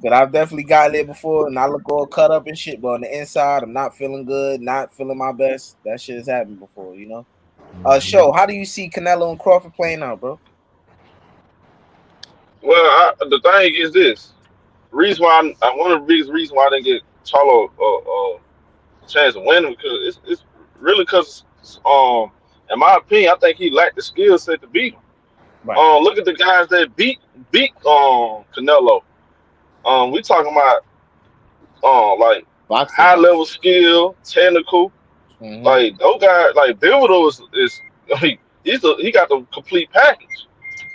But I've definitely got there before, and I look all cut up and shit. But on the inside, I'm not feeling good, not feeling my best. That shit has happened before, Show, how do you see Canelo and Crawford playing out, bro? Well, the thing is this. Reason why one of the biggest reasons why I didn't get Charlo a chance to win because it's really because in my opinion, I think he lacked the skill set to beat him. Right. Look at the guys that beat Canelo. We talking about like boxing, high level skill, technical. Mm-hmm. Like those guys, like Woudl he got the complete package.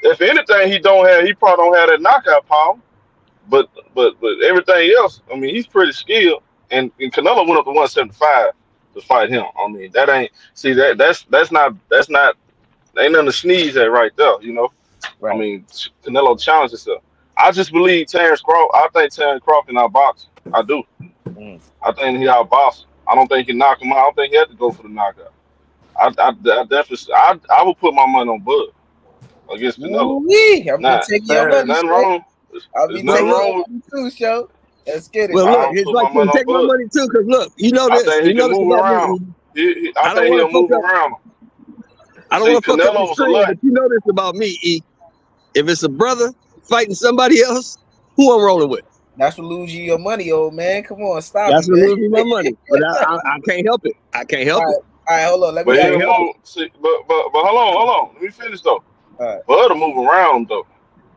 If anything, he probably don't have that knockout power. But everything else, I mean, he's pretty skilled. And Canelo went up to 175 to fight him. I mean, that's not ain't nothing to sneeze at right there, Right. I mean, Canelo challenged himself. I just believe Terrence Crawford. I think Terrence Crawford outbox. I do. I think he outbox. I don't think he knock him out. I don't think he had to go for the knockout. I definitely. I would put my money on Bud against Canelo. I'm gonna take your money. Nothing wrong. I'll be taking your money too, Show. Let's get it. Well, look, it's like you take my money too, because look, you know this. I think he can move around. I think he'll move around. I don't want to fuck up the stream, but you know this about me, E. If it's a brother fighting somebody else, who I'm rolling with? That's what lose you your money, old man. Come on, stop That's it, what man. loses me my money. But I can't help it. I can't help All it. right, all right, hold on. Let But me I ask. he'll can't help it. move. See, but hold on. Let me finish though. All right. Bud will move around though.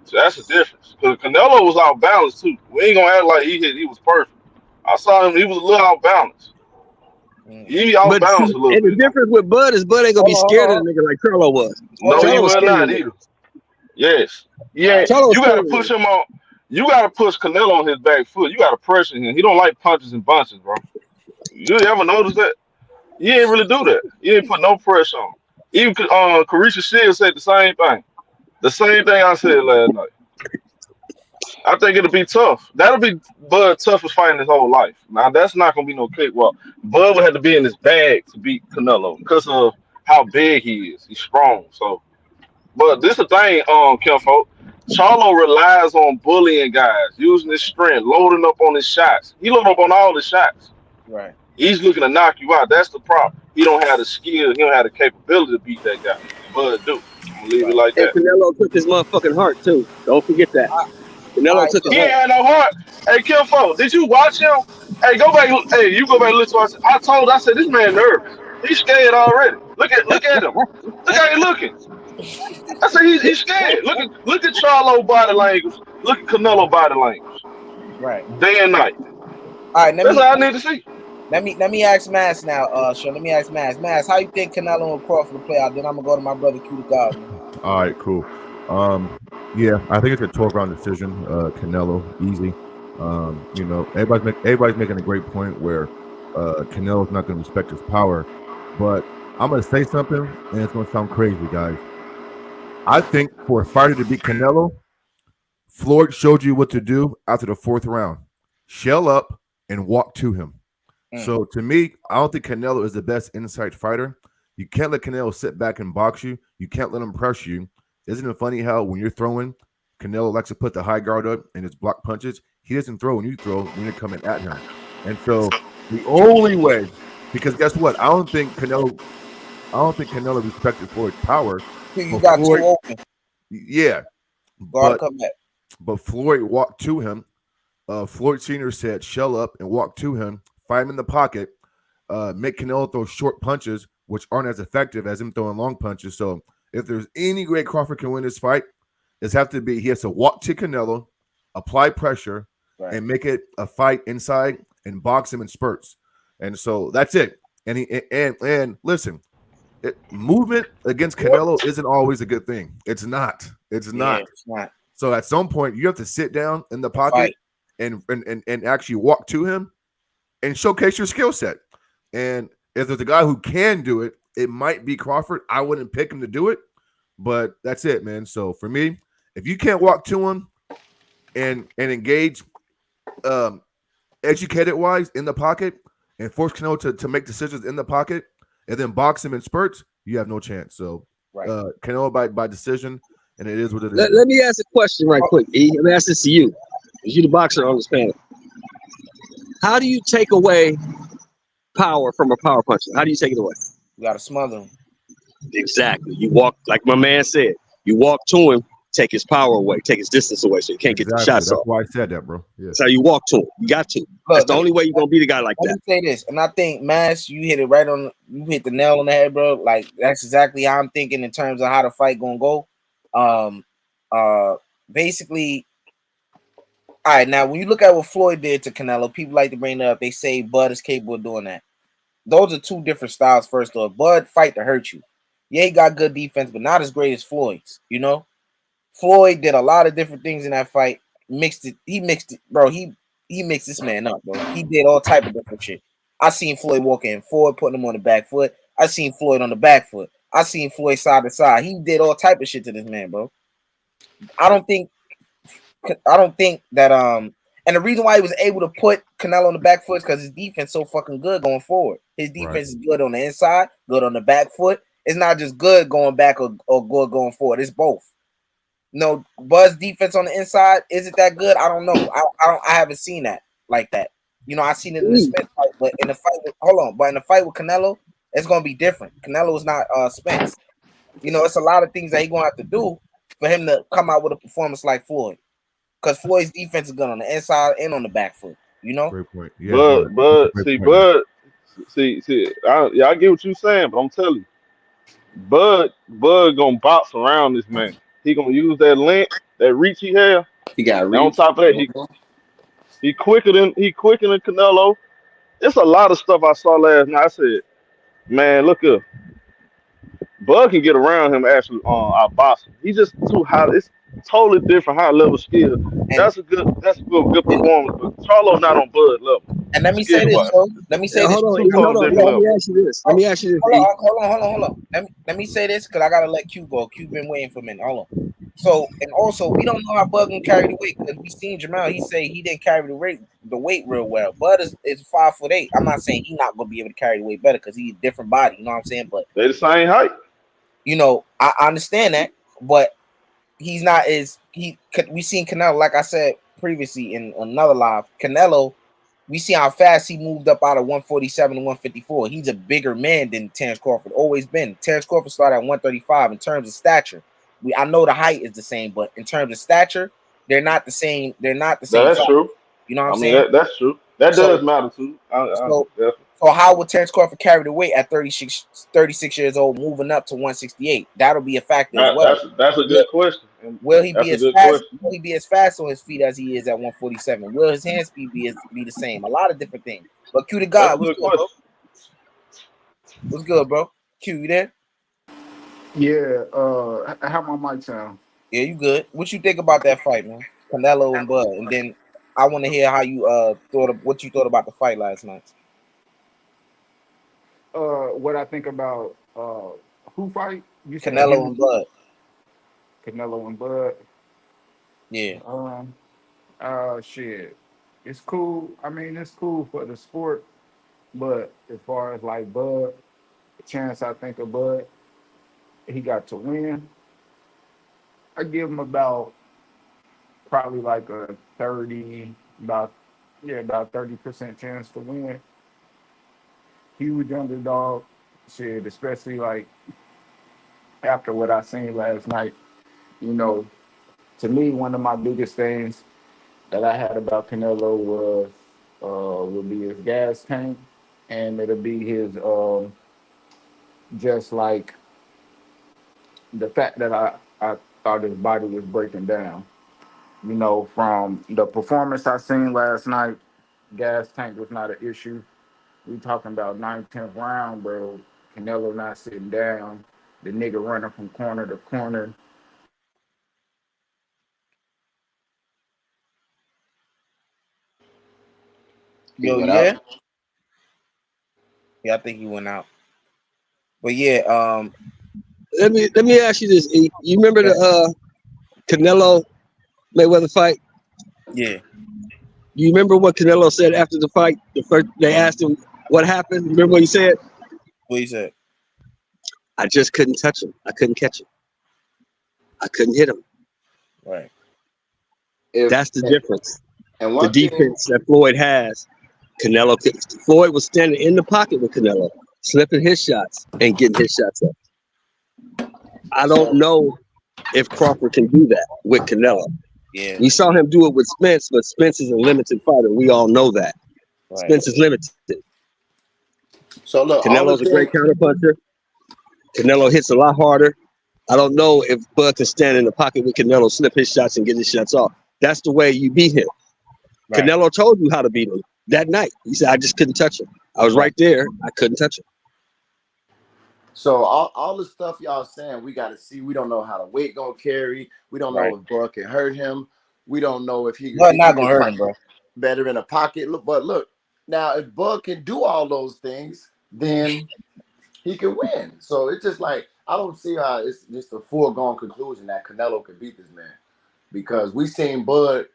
So that's the difference. Because Canelo was off balance too. We ain't gonna act like he was perfect. I saw him. He was a little off balance. Mm. He off But see, balance a little and the bit now. difference with Bud is Bud ain't gonna be Hold scared of on, the nigga like Charlo was. hold No, on, he Charlo was will scared of not the nigga. either. Yes. all Yeah. right. Charlo was You got to scared of the push nigga. him on. You got to push Canelo on his back foot. You got to pressure him. He don't like punches and bunches, bro. You ever notice that? He ain't really do that. He ain't put no pressure on him. Even Carisha Shields said the same thing. The same thing I said last night. I think it'll be tough. That'll be Bud's toughest fight in his whole life. Now that's not gonna be no cakewalk. Bud would have to be in his bag to beat Canelo because of how big he is. He's strong. So, but this is the thing, Kimfo. Charlo relies on bullying guys, using his strength, loading up on his shots. He loaded up on all his shots. Right. He's looking to knock you out. That's the problem. He don't have the skill. He don't have the capability to beat that guy. Bud do. I'm gonna leave it Right. like And that. Canelo took his motherfucking heart too. Don't forget that. All Canelo right. took his He So ain't heart. had no heart. Hey, Kim Fo, did you watch him? Hey, go back. Hey, you go back and listen to us. I said, this man nervous. He's scared already. Look at him. Look how he looking. I said, he's scared. Look at Charlo body language. Look at Canelo body language. right. Day and night. All right. That's all I need to see. Let me ask Mass now. Sure. Let me ask Mass. Mass, how you think Canelo and Crawford will play out? Then I'm gonna go to my brother Q the God, man. All right, cool. Yeah, I think it's a 12-round decision. Canelo, easy. Everybody's making a great point where Canelo's not going to respect his power, but I'm going to say something, and it's going to sound crazy, guys. I think for a fighter to beat Canelo, Floyd showed you what to do after the 4th round: shell up and walk to him. So to me, I don't think Canelo is the best inside fighter. You can't let Canelo sit back and box you. You can't let him press you. Isn't it funny how when you're throwing, Canelo likes to put the high guard up and his block punches? He doesn't throw when you throw when you're coming at him. And so the only way, because guess what? I don't think Canelo respected Floyd's power. You But got Floyd, two open. yeah, Guard but come back. Floyd walked to him. Floyd Sr. said, shell up and walk to him, fight him in the pocket, make Canelo throw short punches, which aren't as effective as him throwing long punches. So if there's any way Crawford can win this fight, he has to walk to Canelo, apply pressure, Right. and make it a fight inside and box him in spurts. And so that's it. And listen, movement against Canelo isn't always a good thing. It's not. It's not. Yeah, it's not. So at some point, you have to sit down in the Fight. pocket and actually walk to him and showcase your skill set. And if there's a guy who can do it, it might be Crawford. I wouldn't pick him to do it, but that's it, man. So for me, if you can't walk to him and engage educated wise in the pocket and force Canelo to make decisions in the pocket and then box him in spurts, you have no chance. So Right. Canelo by decision, and it is what it is. Let me ask a question right quick, E. Let me ask this to you. Because you the boxer on this panel. How do you take away power from a power puncher? How do you take it away? You gotta smother him. Exactly. You walk, like my man said, you walk to him, take his power away, take his distance away so you can't get the shots That's off. why I said that, bro. Yeah. That's how you walk to him. You got to. That's the only way you're going to beat a guy like Let that. me say this, and I think Mass, you hit it right on. You hit the nail on the head, bro. Like that's exactly how I'm thinking in terms of how the fight gonna go. Basically, all right. Now, when you look at what Floyd did to Canelo, people like to bring it up. They say Bud is capable of doing that. Those are two different styles. First off, Bud fight to hurt you. Yeah, he got good defense, but not as great as Floyd's. You know, Floyd did a lot of different things in that fight. He mixed it, bro. He mixed this man up, bro. He did all type of different shit. I seen Floyd walking forward, putting him on the back foot. I seen Floyd on the back foot. I seen Floyd side to side. He did all type of shit to this man, bro. I don't think that and the reason why he was able to put Canelo on the back foot is because his defense so fucking good going forward. His defense is good on the inside, good on the back foot. It's not just good going back or good going forward. It's both. No, Bud's defense on the inside, is it that good? I don't know. I haven't seen that like that. You know, I seen it in the Spence fight, but in the fight with Canelo, it's gonna be different. Canelo is not Spence. You know, it's a lot of things that he's gonna have to do for him to come out with a performance like Floyd. because Floyd's defense is good on the inside and on the back foot. You know. Great point. Yeah, Bud. Great point. I get what you're saying, but I'm telling you, Bud gonna box around this man. He gonna use that length, that reach he have. He got And on reach. top of that, he quicker than Canelo. It's a lot of stuff I saw last night. I said, man, look up. Bud can get around him actually out boxing. He's just too high. It's totally different high level skill. That's a good performance. But Charlo not on Bud level. And let me say this, bro. Let me say this. Hold on. Let me ask you this. Hold on. Let me say this because I gotta let Q go. Q been waiting for a minute. Hold on. So and also we don't know how Bud gonna carry the weight because we seen Jermell. He say he didn't carry the weight real well. Bud is 5'8". I'm not saying he's not gonna be able to carry the weight better because he's a different body. You know what I'm saying? But they the same height. You know, I understand that, but he's not as we seen Canelo, like I said previously in another live. Canelo, we see how fast he moved up out of 147 to 154. He's a bigger man than Terrence Crawford, always been. Terrence Crawford started at 135 in terms of stature. I know the height is the same, but in terms of stature, they're not the same. They're not the same. That's true. You know what I'm saying? That's true. That does matter too. So how would Terrence Crawford carry the weight at 36 years old, moving up to 168? That'll be a factor as well. That's a good question. Will he be as fast? Will he be as fast on his feet as he is at 147? Will his hand speed be the same? A lot of different things. But Q to God, what's good, bro? What's good, bro? Q, you there? Yeah. How my mic sound? Yeah, you good. What you think about that fight, man? Canelo and Bud, and then I want to hear how you what you thought about the fight last night. What I think about who fight? You said Canelo and Bud. Canelo and Bud. Yeah. Shit. It's cool. I mean, it's cool for the sport, but as far as like Bud, the chance I think of Bud, he got to win. I give him about probably like a 30% chance to win. Huge underdog, shit, especially like after what I seen last night. You know, to me, one of my biggest things that I had about Canelo was would be his gas tank, and it'll be his just like the fact that I thought his body was breaking down. You know, from the performance I seen last night, gas tank was not an issue. We talking about 9th, 10th round, bro. Canelo not sitting down. The nigga running from corner to corner. Yo, yeah. Yeah, I think he went out. But yeah, let me ask you this. E. You remember the Canelo Mayweather fight? Yeah. You remember what Canelo said after the fight? They asked him what happened. Remember what he said? What he said? I just couldn't touch him. I couldn't catch him. I couldn't hit him. Right. That's the difference. And the defense that Floyd has, Floyd was standing in the pocket with Canelo, slipping his shots and getting his shots up. I don't know if Crawford can do that with Canelo. Yeah. We saw him do it with Spence, but Spence is a limited fighter. We all know that. Right. Spence is limited. So look, Canelo's a great counterpuncher. Canelo hits a lot harder. I don't know if Bud can stand in the pocket with Canelo, slip his shots and get his shots off. That's the way you beat him. Right. Canelo told you how to beat him that night. He said, I just couldn't touch him. I was right there. I couldn't touch him. So all the stuff y'all saying, we got to see. We don't know how the weight gonna carry. We don't know if Bud can hurt him. We don't know if he not gonna hurt him, bro. Better in a pocket. Look, now if Bud can do all those things, then he can win. So it's just like I don't see how it's just a foregone conclusion that Canelo can beat this man, because we seen Bud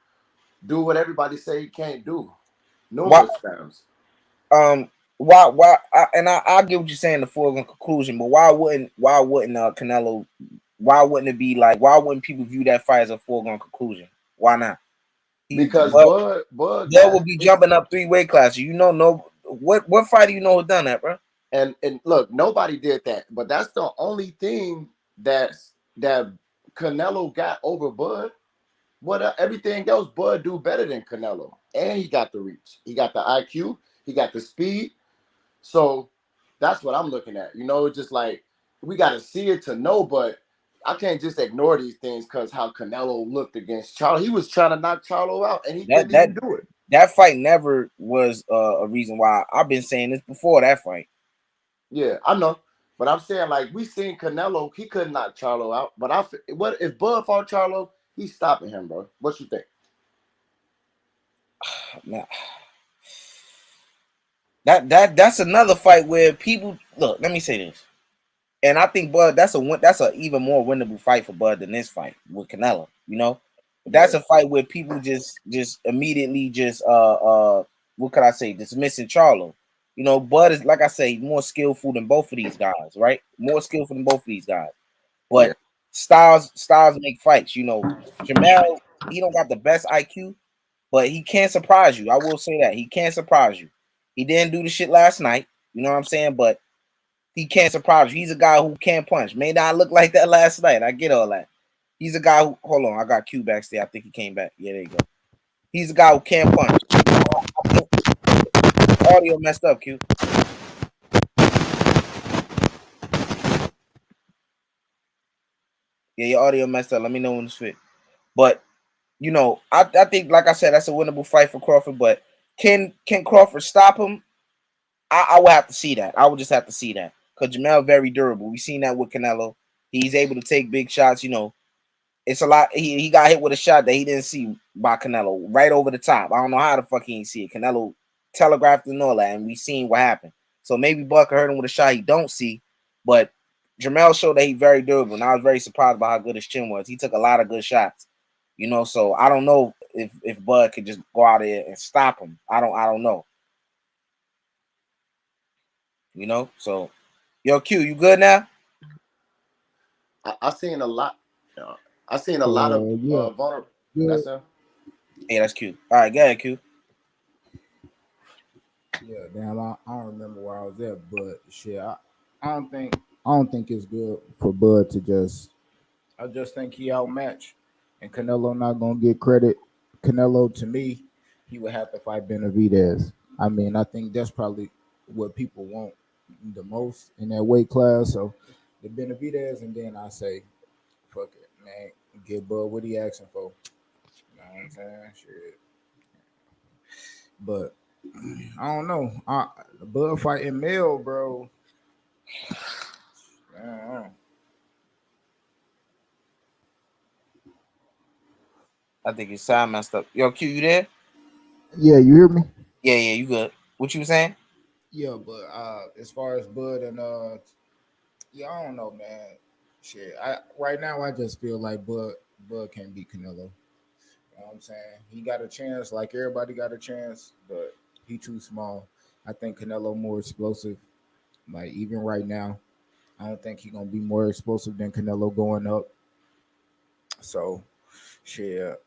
do what everybody say he can't do numerous times. Why? I get what you're saying, the foregone conclusion, but why wouldn't Canelo? Why wouldn't it be like? Why wouldn't people view that fight as a foregone conclusion? Why not? Because Bud will be jumping up 3 weight classes. You know, what fighter you know who done that, bro? And look, nobody did that, but that's the only thing that Canelo got over Bud What everything else, Bud do better than Canelo, and he got the reach, he got the IQ, he got the speed. So that's what I'm looking at. Just like we got to see it to know, but I can't just ignore these things because how Canelo looked against Charlo. He was trying to knock Charlo out, and he That couldn't that even do it. that fight never was a reason why. I've been saying this before that fight. Yeah, I know. But I'm saying, like, we seen Canelo, he couldn't knock Charlo out. But what if Bud fought Charlo? He's stopping him, bro. What you think? Nah. That's another fight where people look. Let me say this, and I think Bud that's a even more winnable fight for Bud than this fight with Canelo. But that's Yeah, a fight where people just immediately just what could I say, dismissing Charlo. Bud is, like I say, more skillful than both of these guys, right? More skillful than both of these guys. yeah, But styles make fights. Jermell, he don't got the best IQ, but he can surprise you. I will say that. He can surprise you. He didn't do the shit last night. You know what I'm saying? But he can't surprise you. He's a guy who can punch. May not look like that last night. I get all that. He's a guy who, hold on, I got Q backstage. I think he came back. Yeah, there you go. He's a guy who can punch. Audio messed up, Q. Yeah, your audio messed up. Let me know when it's fit. But I think, like I said, that's a winnable fight for Crawford. But can Crawford stop him? I would have to see that. I would just have to see that. Because Jermell very durable. We've seen that with Canelo. He's able to take big shots. It's a lot. He got hit with a shot that he didn't see by Canelo right over the top. I don't know how the fuck he didn't see it. Canelo telegraphed and all that, and we seen what happened. So maybe Buck hurt him with a shot he don't see, but Jermell showed that he's very durable, and I was very surprised by how good his chin was. He took a lot of good shots, So I don't know if Bud could just go out there and stop him. I don't know. So yo, Q, you good now? I seen a lot. I seen a lot of Yeah, vulnerable. yeah, That's him. Hey, that's Q. All right, go ahead, Q. yeah. Damn, I don't remember where I was at, but shit, I don't think it's good for Bud to just. I just think he outmatched, and Canelo not gonna get credit. Canelo, to me, he would have to fight Benavidez. I mean, I think that's probably what people want the most in that weight class. So the Benavidez, and then I say, fuck it, man, get Bud what he asking for. You know what I'm saying? Shit. But I don't know. The Bud fighting Mel, bro. Man, I think his sound messed up. Yo, Q, you there? yeah, you hear me? Yeah, you good. What you saying? Yeah, but as far as Bud and yeah, I don't know, man. Shit, I right now I just feel like Bud can't beat Canelo. You know what I'm saying? He got a chance, like everybody got a chance, but he too small. I think Canelo more explosive. Like even right now, I don't think he gonna be more explosive than Canelo going up. So shit,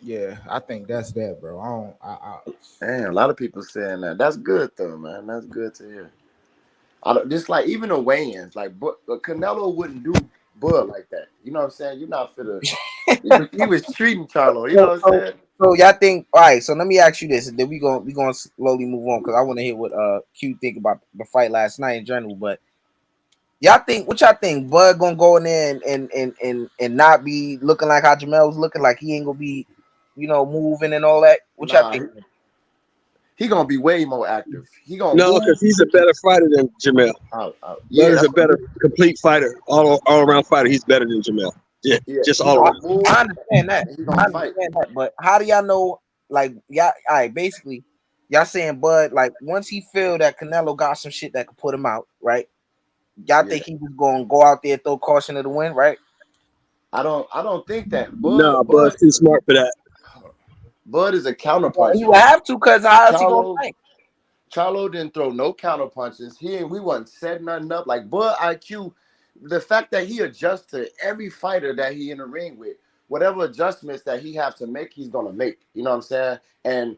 yeah, I think that's that, bro. I don't. Man, a lot of people saying that. That's good though, man. That's good to hear. Just like even the weigh-ins, like but Canelo wouldn't do Bud like that. You know what I'm saying? You're not fit. He was treating Charlo. You know So, what I'm so, saying? so y'all think? All right. So let me ask you this, and then we gonna slowly move on because I want to hear what Q think about the fight last night in general. But y'all think what y'all think? Bud gonna go in there and not be looking like how Jermell was looking, like he ain't gonna be, moving and all that. What y'all Nah, think? he gonna be way more active. He gonna No, move. because he's a better fighter than Jamel. Yeah, Bud is a that's what. better complete fighter, all around fighter. He's better than Jamel. Yeah, Yeah, just he all gonna around. move. I understand that. And he I gonna fight. understand that. But how do y'all know? Like, y'all, all right, basically, y'all saying Bud, like, once he feel that Canelo got some shit that could put him out, right? Y'all Yeah, think he was gonna go out there, throw caution to the wind, right? I don't think that. No, Bud's too smart for that. Bud is a Well, he counterpuncher. would have to, cause how else he gonna Charlo fight? Charlo didn't throw no counter punches. We wasn't setting nothing up. Like Bud IQ, the fact that he adjusts to every fighter that he in the ring with, whatever adjustments that he has to make, he's gonna make. You know what I'm saying? And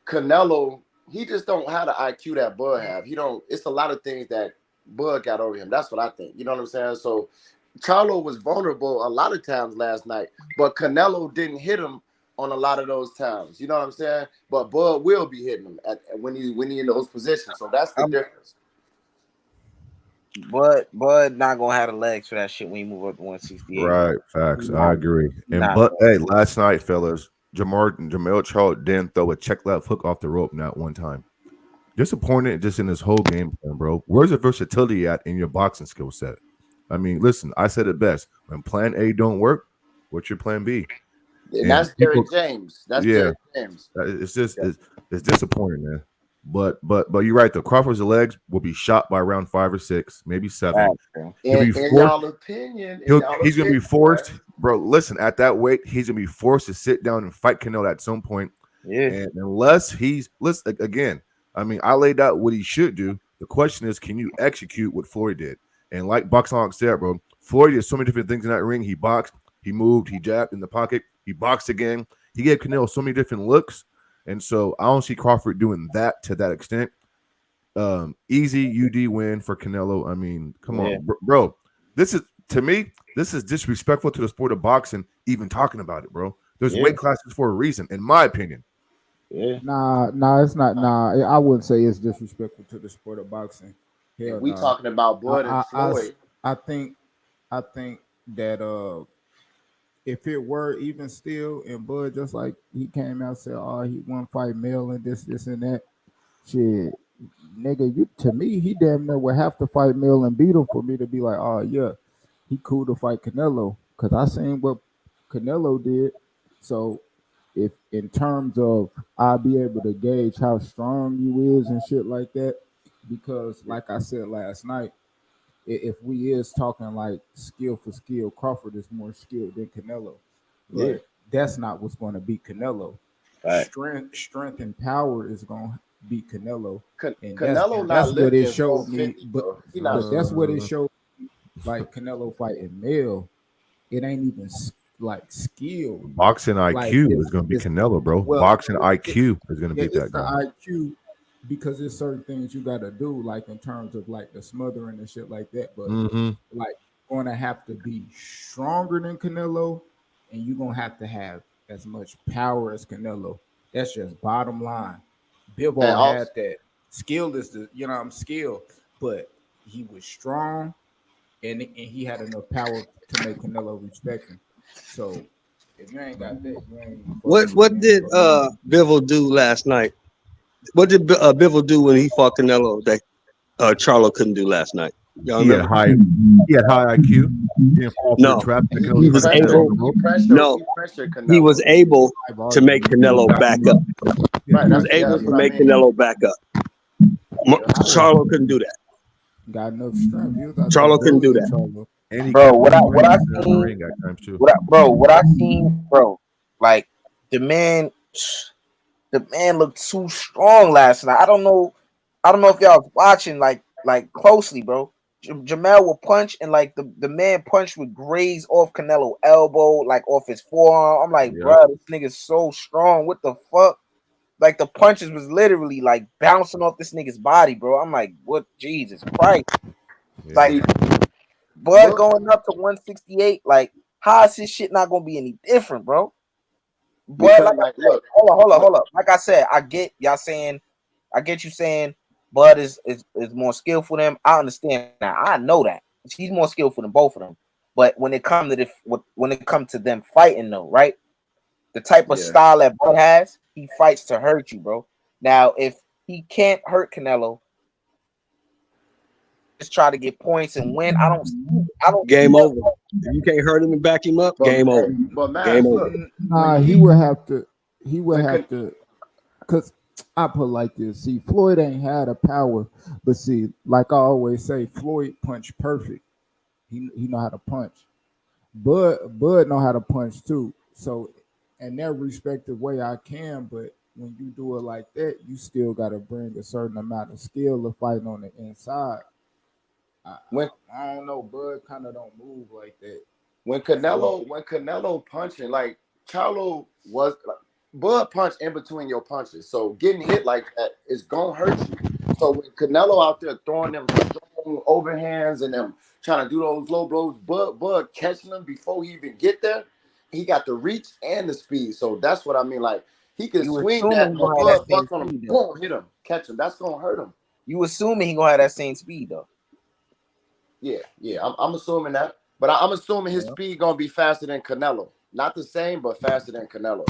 Canelo, he just don't have the IQ that Bud have. He don't. It's a lot of things that Bud got over him. That's what I think. You know what I'm saying? So Charlo was vulnerable a lot of times last night, but Canelo didn't hit him on a lot of those times. You know what I'm saying? But Bud will be hitting him when he in those positions. So that's the difference. Bud not gonna have the legs for that shit when you move up to 168. Right, facts. I agree. But hey, last night, fellas, Jermell Charlo didn't throw a check left hook off the rope not one time. Disappointed just in this whole game plan, bro. Where's the versatility at in your boxing skill set? I mean, listen, I said it best. When plan A don't work, what's your plan B? And that's Derek James. That's Derek James. It's just it's disappointing, man. But you're right though. Crawford's legs will be shot by around 5 or 6, maybe 7. In y'all opinion, he's gonna be forced, bro. Listen, at that weight, he's gonna be forced to sit down and fight Canelo at some point. Yeah. And unless listen again, I mean, I laid out what he should do. The question is, can you execute what Floyd did? And like Boxing said, bro, Floyd did so many different things in that ring. He boxed, he moved, he jabbed in the pocket, he boxed again. He gave Canelo so many different looks. And so I don't see Crawford doing that to that extent. Easy UD win for Canelo. I mean, come on, bro. This is, to me, this is disrespectful to the sport of boxing, even talking about it, bro. There's weight classes for a reason, in my opinion. Yeah. Nah, it's not. Nah, I wouldn't say it's disrespectful to the sport of boxing. Hell, we talking about Bud and Floyd. I think that if it were even still, and Bud just like he came out and said, "Oh, he won fight Mel and this and that." Shit, nigga, to me, he damn near would have to fight Mel and beat him for me to be like, "Oh yeah, he cool to fight Canelo," because I seen what Canelo did. So, if in terms of I'll be able to gauge how strong you is and shit like that, because like I said last night, if we is talking like skill for skill, Crawford is more skilled than Canelo. But that's not what's going to beat Canelo. Right. Strength and power is going to beat Canelo. And Canelo that's what it showed me. But that's what it showed me. Like Canelo fighting Mel, it ain't even like skill. Boxing IQ is going to be Canelo, bro. Boxing IQ is going to beat that guy. IQ. Because there's certain things you got to do, like in terms of like the smothering and shit like that. But like, going to have to be stronger than Canelo, and you're gonna have to have as much power as Canelo. That's just bottom line. Bivol had that. Skill is skill, but he was strong, and he had enough power to make Canelo respect him. So if you ain't got that, you ain't. What did Bivol do last night? What did Bivol do when he fought Canelo that Charlo couldn't do last night? He had high IQ. No, he was able. No, he was able to make Canelo back up. He was able to make Canelo back up. Charlo couldn't do that. Got enough strength. Charlo couldn't do that. Bro, what I seen, bro, like the man looked too strong last night. I don't know if y'all was watching like closely, bro. Jermell will punch, and like the man punched would graze off Canelo elbow, like off his forearm. I'm like, bro, this nigga's so strong. What the fuck? Like the punches was literally like bouncing off this nigga's body, bro. I'm like, what? Jesus Christ! Yeah. Like, Bud going up to 168. Like, how is his shit not gonna be any different, bro? But like, look, hold up. Like I said, I get y'all saying, I get you saying Bud is more skillful than him. I understand that. I know that he's more skillful than both of them. But when it comes to them fighting, though, right? The type of style that Bud has, he fights to hurt you, bro. Now, if he can't hurt Canelo, just try to get points and win. I don't. Game over. If you can't hurt him and back him up, game over. But man, game look, over. Nah, he would have to. Because I put like this. See, Floyd ain't had a power, but see, like I always say, Floyd punch perfect. He know how to punch. Bud know how to punch too. So, in their respective way, I can. But when you do it like that, you still got to bring a certain amount of skill to fight on the inside. I don't know, Bud kind of don't move like that. When Canelo punching, like Charlo was, like, Bud punch in between your punches, so getting hit like that is gonna hurt you. So when Canelo out there throwing them overhands and them trying to do those low blows. Bud catching them before he even get there. He got the reach and the speed. So that's what I mean. Like he can You swing assuming that, he but gonna have that Bud same buck on him, speed though. boom, hit him, catch him. That's gonna hurt him. You assuming he gonna have that same speed though. Yeah. I'm assuming that, but I'm assuming his speed gonna be faster than Canelo. Not the same, but faster than Canelo.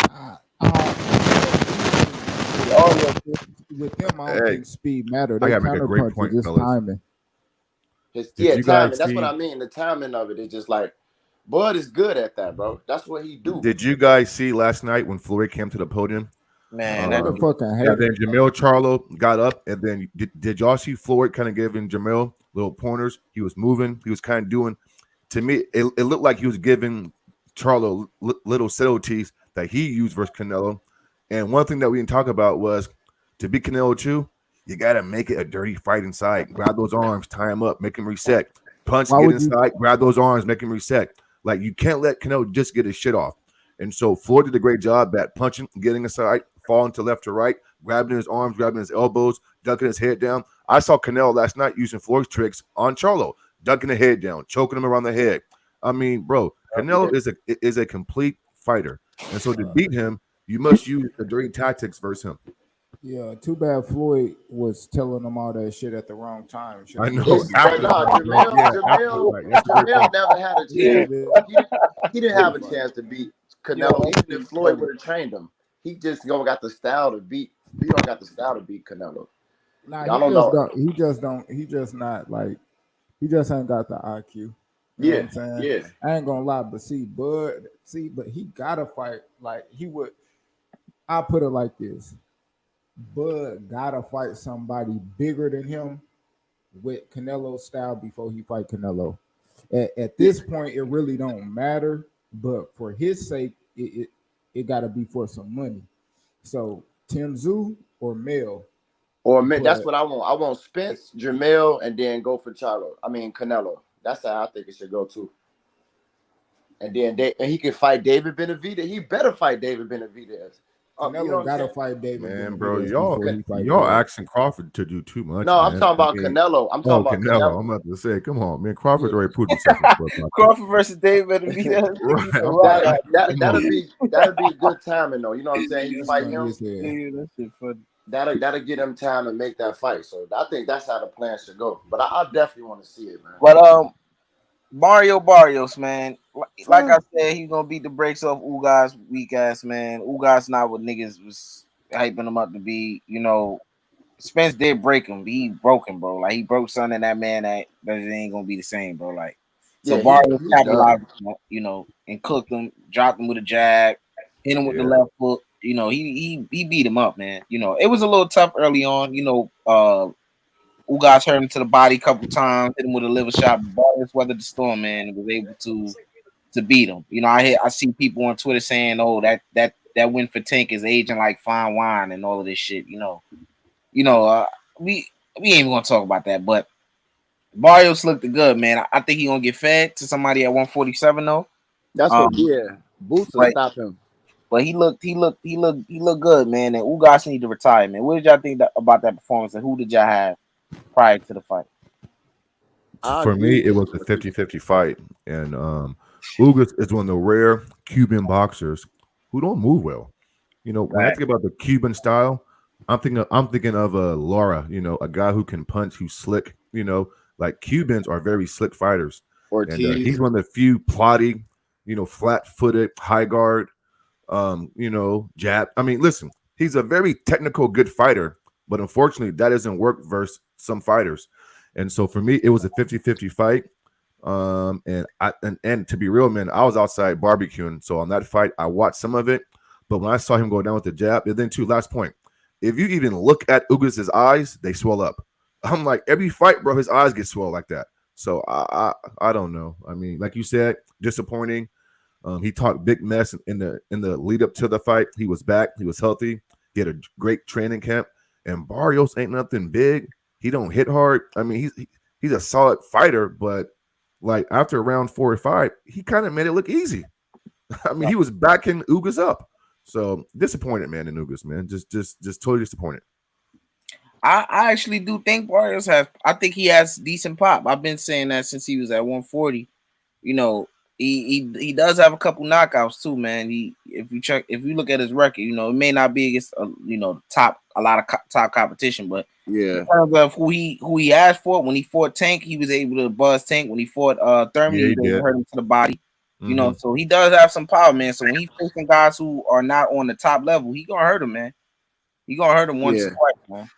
With them, I don't Hey, think speed matter. I They gotta make a great counterpunch point, is just fellas. timing. Did you Timing. guys That's what see? I mean. The timing of it is just like Bud is good at that, bro. That's what he do. Did you guys see last night when Floyd came to the podium? Man, What a fucking And hater. then Jermell Charlo got up, and then did y'all see Floyd kind of giving Jermell little pointers? He was moving. He was kind of doing. To me, it looked like he was giving Charlo little subtleties that he used versus Canelo. And one thing that we didn't talk about was to beat Canelo too, you got to make it a dirty fight inside. Grab those arms, tie him up, make him reset. Punch, Why get would you- inside, grab those arms, make him reset. Like you can't let Canelo just get his shit off. And so Floyd did a great job at punching, getting inside, falling to left to right, grabbing his arms, grabbing his elbows, ducking his head down. I saw Canelo last night using Floyd's tricks on Charlo, ducking the head down, choking him around the head. I mean, bro, Canelo is a complete fighter. And so to beat him, you must use the dirty tactics versus him. Yeah, too bad Floyd was telling them all that shit at the wrong time. I know. Jermell never had a chance. He didn't have a chance to beat Canelo. Even if Floyd would have trained him, he just don't got the style to beat. He don't got the style to beat Canelo. Nah, I don't know. He just not like. He just ain't got the IQ. You know what I'm saying? Yeah. I ain't gonna lie, but but he gotta fight. Like he would. I'll put it like this. Bud gotta fight somebody bigger than him with Canelo's style before he fight Canelo. At this point, it really don't matter. But for his sake, it gotta be for some money. So Tim Tszyu or Mel. That's what I want. I want Spence, Jermell, and then go for Canelo. That's how I think it should go too. And then he can fight David Benavidez. He better fight David Benavidez. Canelo gotta fight David. Man, Benavidez bro, before he y'all asking Crawford to do too much. No, man. I'm talking about Canelo. I'm talking about Canelo. I'm about to say, come on, man. Crawford already proved himself. Crawford versus David. That'll be good timing though. You know what I'm saying? He fight him. That shit funny. That'll get him time to make that fight. So I think that's how the plan should go. But I definitely want to see it, man. But Mario Barrios, man. Like I said, he's gonna beat the brakes off Ugas weak ass, man. Ugas not what niggas was hyping him up to be. You know, Spence did break him. He broke him, bro. Like he broke something in that man that it ain't gonna be the same, bro. Like so Barrios capitalized, you know, and cooked him, dropped him with a jab, hit him with the left foot. You know, he beat him up, man. You know, it was a little tough early on. You know, Ugas hurt him to the body a couple times, hit him with a liver shot. Barrios weathered the storm, man, and was able to beat him. You know, I see people on Twitter saying, "Oh, that win for Tank is aging like fine wine" and all of this shit. We ain't even gonna talk about that. But Barrios looked good, man. I think he gonna get fed to somebody at 147 though. That's what Boots will stop him. But he looked good, man. And Ugas need to retire, man. What did y'all think about that performance? And who did y'all have prior to the fight? For me, it was a 50-50 fight. And Ugas is one of the rare Cuban boxers who don't move well. You know, when I think about the Cuban style, I'm thinking of Lara, you know, a guy who can punch, who's slick, you know, like Cubans are very slick fighters. And he's one of the few plotty, you know, flat-footed, high guard, you know, jab. I mean, listen, he's a very technical, good fighter, but unfortunately, that doesn't work versus some fighters. And so for me, it was a 50-50 fight. And to be real, man, I was outside barbecuing. So on that fight, I watched some of it. But when I saw him go down with the jab, and then last point, if you even look at Ugas' eyes, they swell up. I'm like, every fight, bro, his eyes get swelled like that. So I don't know. I mean, like you said, disappointing. He talked big mess in the lead up to the fight. He was back. He was healthy. He had a great training camp. And Barrios ain't nothing big. He don't hit hard. I mean, he's a solid fighter, but like after round 4 or 5, he kind of made it look easy. I mean, he was backing Ugas up. So disappointed, man, in Ugas, man. Just totally disappointed. I actually do think Barrios has. I think he has decent pop. I've been saying that since he was at 140. You know, he does have a couple knockouts too, man. If you look at his record, you know, it may not be against a lot of top competition, but in Yeah. terms of who he asked for, when he fought Tank, he was able to buzz Tank. When he fought Thurman, Yeah, he he was able to did. hurt him to the body. You know, Mhm. so he does have some power, man. So when he's facing guys who are not on the top level, he gonna hurt him, man. He gonna hurt him once or Yeah. twice, man.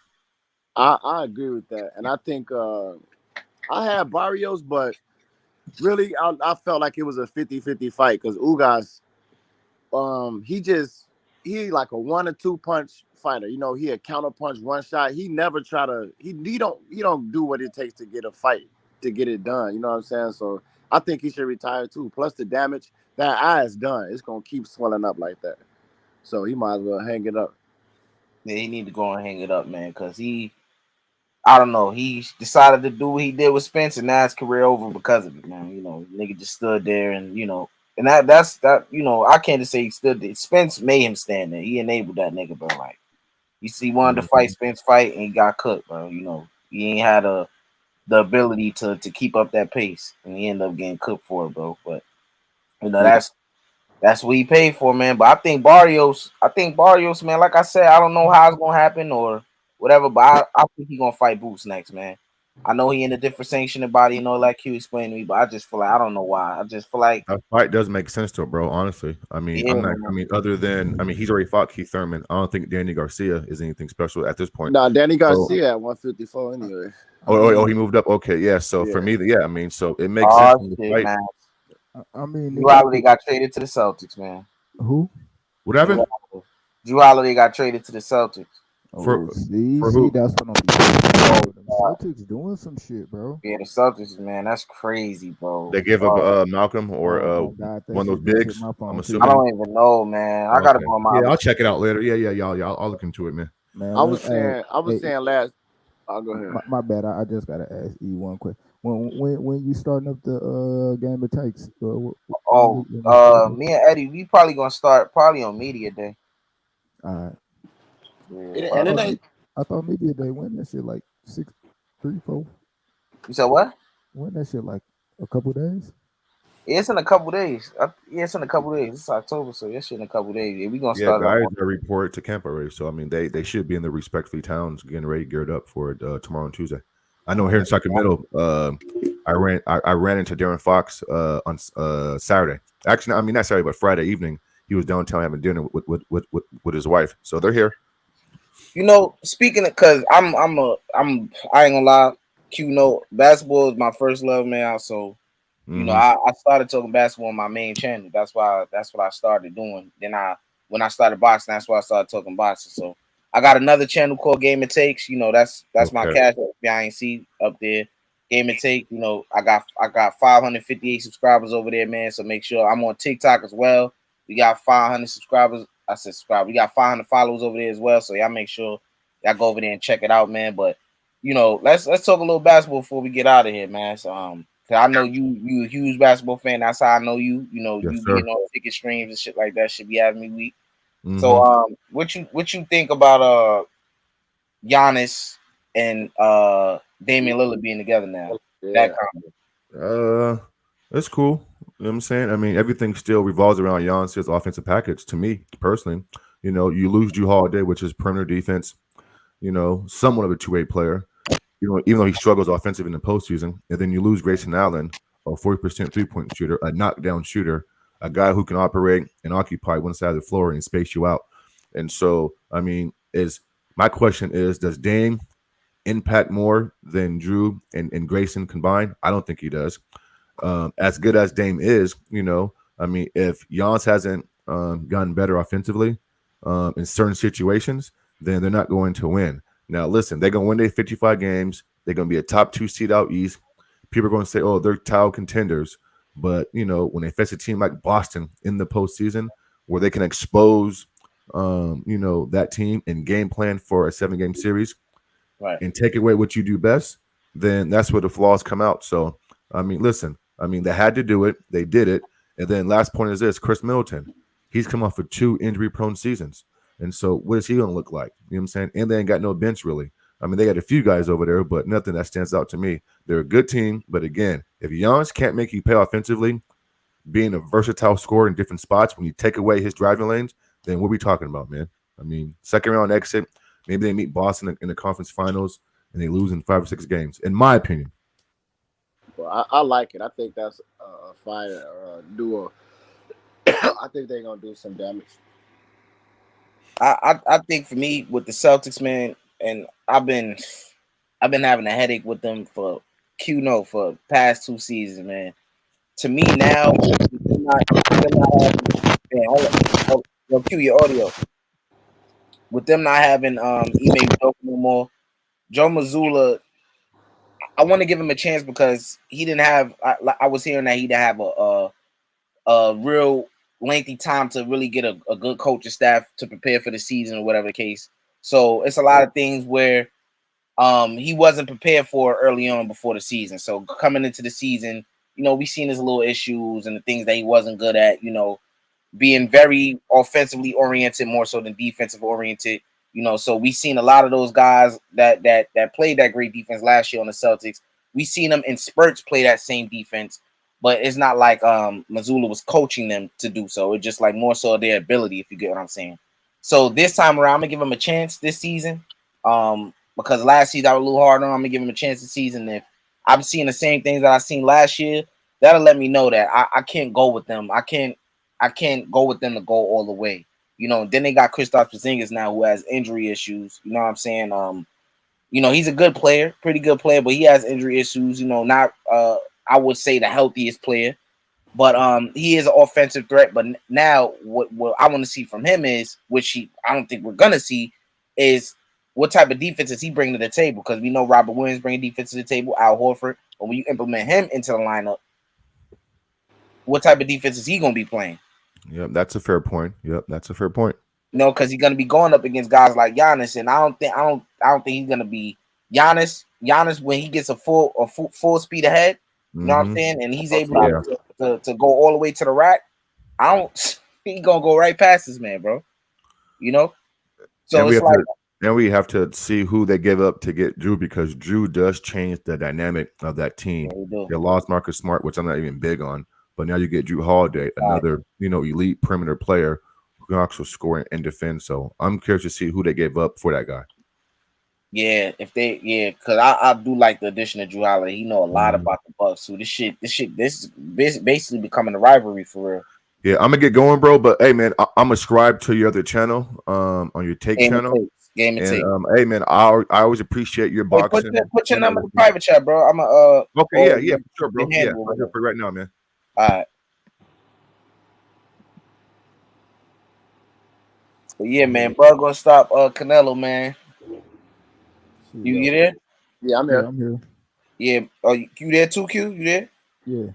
I agree with that. And I think I had Barrios, but really I felt like it was a 50-50 fight because Ugas, he like a 1 or 2 punch fighter. You know, he a counter punch, one shot. He never try to he don't do what it takes to get a fight to get it done. You know what I'm saying? So I think he should retire too. Plus the damage that eye is done. It's gonna keep swelling up like that. So he might as well hang it up. Yeah, he need to go and hang it up, man, because I don't know, he decided to do what he did with Spence, and now his career over because of it, man. You know, nigga just stood there, and and that's I can't just say he stood there. Spence made him stand there. He enabled that nigga, bro. Like, you see, wanted to fight Spence fight, and he got cooked, bro. You know, he ain't had the ability to keep up that pace, and he ended up getting cooked for it, bro. But Yeah. that's what he paid for, man. But I think Barrios, man, like I said, I don't know how it's gonna happen or whatever, but I think he's gonna fight Boots next, man. I know he in a different sanctioning body, like Q explained to me, but I just feel like I don't know why. I just feel like That fight does make sense to it, bro. Honestly, I mean, yeah, I'm not. man. I mean, other than he's already fought Keith Thurman. I don't think Danny Garcia is anything special at this point. Nah, Danny So, Garcia at 154 anyway. he moved up. Okay, yeah. So for Yeah. me, I mean, so it makes sense Oh in the shit, fight. man. I mean, Drew nigga, Holiday got traded to the Celtics, man. who? What happened Drew Holiday got traded to the Celtics. Oh, for see, who? that's what I'm saying, bro. Them Celtics doing some shit, bro. Yeah, the Celtics, man, that's crazy, bro. They give up Malcolm or Oh God, that one of shit those just hit bigs. my I'm phone too. I assuming. don't even know, man. I gotta Okay. go on my Yeah, other. I'll check it out later. Yeah. I'll look into it, man. Man, I was hey, saying last. I'll go ahead. my bad. I just gotta ask E one question. When you starting up the game it takes? Oh, when you start up? me and Eddie, we probably gonna start probably on media day. All right. Yeah. I And it thought ain't I thought media day went that shit like 6, 3, 4. You said what? Went that shit like a couple days. Yeah, it's in a couple days. It's in a couple days. It's October, so that shit in a couple days. Yeah, we gonna Yeah, start it up. guys are reported to camp already. So I mean, they should be in the respectfully towns getting ready, geared up for it tomorrow and Tuesday. I know here in Sacramento, I ran into Darren Fox on Saturday. Actually, I mean not Saturday, but Friday evening. He was downtown having dinner with his wife. So they're here. Speaking of, cause I ain't gonna lie, basketball is my first love, man. So I started talking basketball on my main channel. That's what I started doing. Then when I started boxing, that's why I started talking boxing. So I got another channel called Game It Takes. That's my Okay. cash if y'all ain't see up there. Game It Take. I got 558 subscribers over there, man. So make sure I'm on TikTok as well. We got 500 subscribers. I said subscribe. We got 500 followers over there as well. So y'all make sure y'all go over there and check it out, man. But let's talk a little basketball before we get out of here, man. So cause I know you a huge basketball fan. That's how I know you. Yes, You sir. getting on ticket streams and shit like that should be having me weak. Mhm. So what you think about Giannis and Damian Lillard being together now? Yeah. That combo. That's cool. You know what I'm saying? I mean, everything still revolves around Giannis's offensive package. To me, personally, you lose Drew Holiday, which is perimeter defense. Somewhat of a two-way player. Even though he struggles offensive in the postseason, and then you lose Grayson Allen, a 40% three-point shooter, a knockdown shooter, a guy who can operate and occupy one side of the floor and space you out. And so, I mean, my question is, does Dame impact more than Drew and Grayson combined? I don't think he does. As good as Dame is, I mean, if Giannis hasn't gotten better offensively in certain situations, then they're not going to win. Now, listen, they're going to win their 55 games. They're going to be a top 2 seed out east. People are going to say, oh, they're title contenders. But, when they face a team like Boston in the postseason where they can expose, that team and game plan for a 7-game series, Right. and take away what you do best, then that's where the flaws come out. So, I mean, listen, they had to do it. They did it. And then last point is this, Chris Middleton. He's come off of 2 injury-prone seasons. And so what is he going to look like? You know what I'm saying? And they ain't got no bench, really. I mean, they got a few guys over there, but nothing that stands out to me. They're a good team, but again, if Giannis can't make you pay offensively, being a versatile scorer in different spots, when you take away his driving lanes, then what are we talking about, man? I mean, second round exit, maybe they meet Boston in the conference finals and they lose in 5 or 6 games, in my opinion. Well, I like it. I think that's a fire duo. I think they're gonna do some damage. I think for me with the Celtics, man, and I've been having a headache with them for for past 2 seasons, man. To me now, with them not having, man, cue your audio. With them not having Ime Udoka no more, Joe Mazzulla, I want to give him a chance because he didn't have. I was hearing that he didn't have a real lengthy time to really get a good coaching staff to prepare for the season or whatever the case. So it's a lot of things where he wasn't prepared for early on before the season. So coming into the season, we seen his little issues and the things that he wasn't good at, being very offensively oriented more so than defensive oriented. So we seen a lot of those guys that played that great defense last year on the Celtics. We seen them in spurts play that same defense, but it's not like Mazzulla was coaching them to do so. It's just like more so their ability, if you get what I'm saying. So this time around, I'm gonna give him a chance this season. Because last season I was a little hard on him. I'm gonna give him a chance this season. If I'm seeing the same things that I seen last year, that'll let me know that I can't go with them. I can't go with them to go all the way. Then they got Kristaps Porzingis now who has injury issues. You know what I'm saying? He's a good player, pretty good player, but he has injury issues. Not I would say the healthiest player, but he is an offensive threat. But now what I want to see from him is, which I don't think we're gonna see, is what type of defense is he bringing to the table? Because we know Robert Williams bringing defense to the table, Al Horford, but when you implement him into the lineup, what type of defense is he gonna be playing? Yep, that's a fair point. Because he's gonna be going up against guys like Giannis, and I don't think he's gonna be Giannis. Giannis, when he gets a full speed ahead, you know what I'm saying, and he's able to go all the way to the rack. He gonna go right past this man, bro. So it's like. Then we have to see who they give up to get Drew, because Drew does change the dynamic of that team. They lost Marcus Smart, which I'm not even big on, but now you get Drew Holiday, another elite perimeter player who can also score and defend. So I'm curious to see who they gave up for that guy. Yeah, because I do like the addition of Drew Holiday. He know a lot about the Bucks. So this is basically becoming a rivalry for real. Yeah, I'm gonna get going, bro. But hey, man, I'm subscribed to your other channel, on your Take channel. Game and Take. Hey, man, I always appreciate your boxing. Put your number in the private chat, bro. I'm okay, yeah, for sure, bro. Yeah, I'll do it for right now, man. All right. But yeah, man, bro, gonna stop Canelo, man. You there? Yeah, I'm here. I'm here. Yeah. Oh, you there too, Q? You there? Yeah.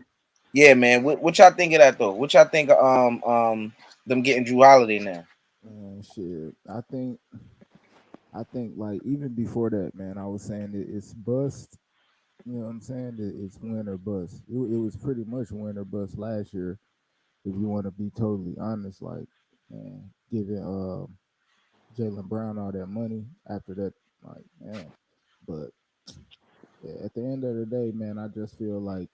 Yeah, man. What y'all think of that though? What y'all think of them getting Drew Holiday now? Shit. I think like even before that, man, I was saying that it's bust. You know what I'm saying? It's win or bust. It was pretty much win or bust last year. If you want to be totally honest, like, man, giving Jaylen Brown all that money after that, like, man. But yeah, at the end of the day, man, I just feel like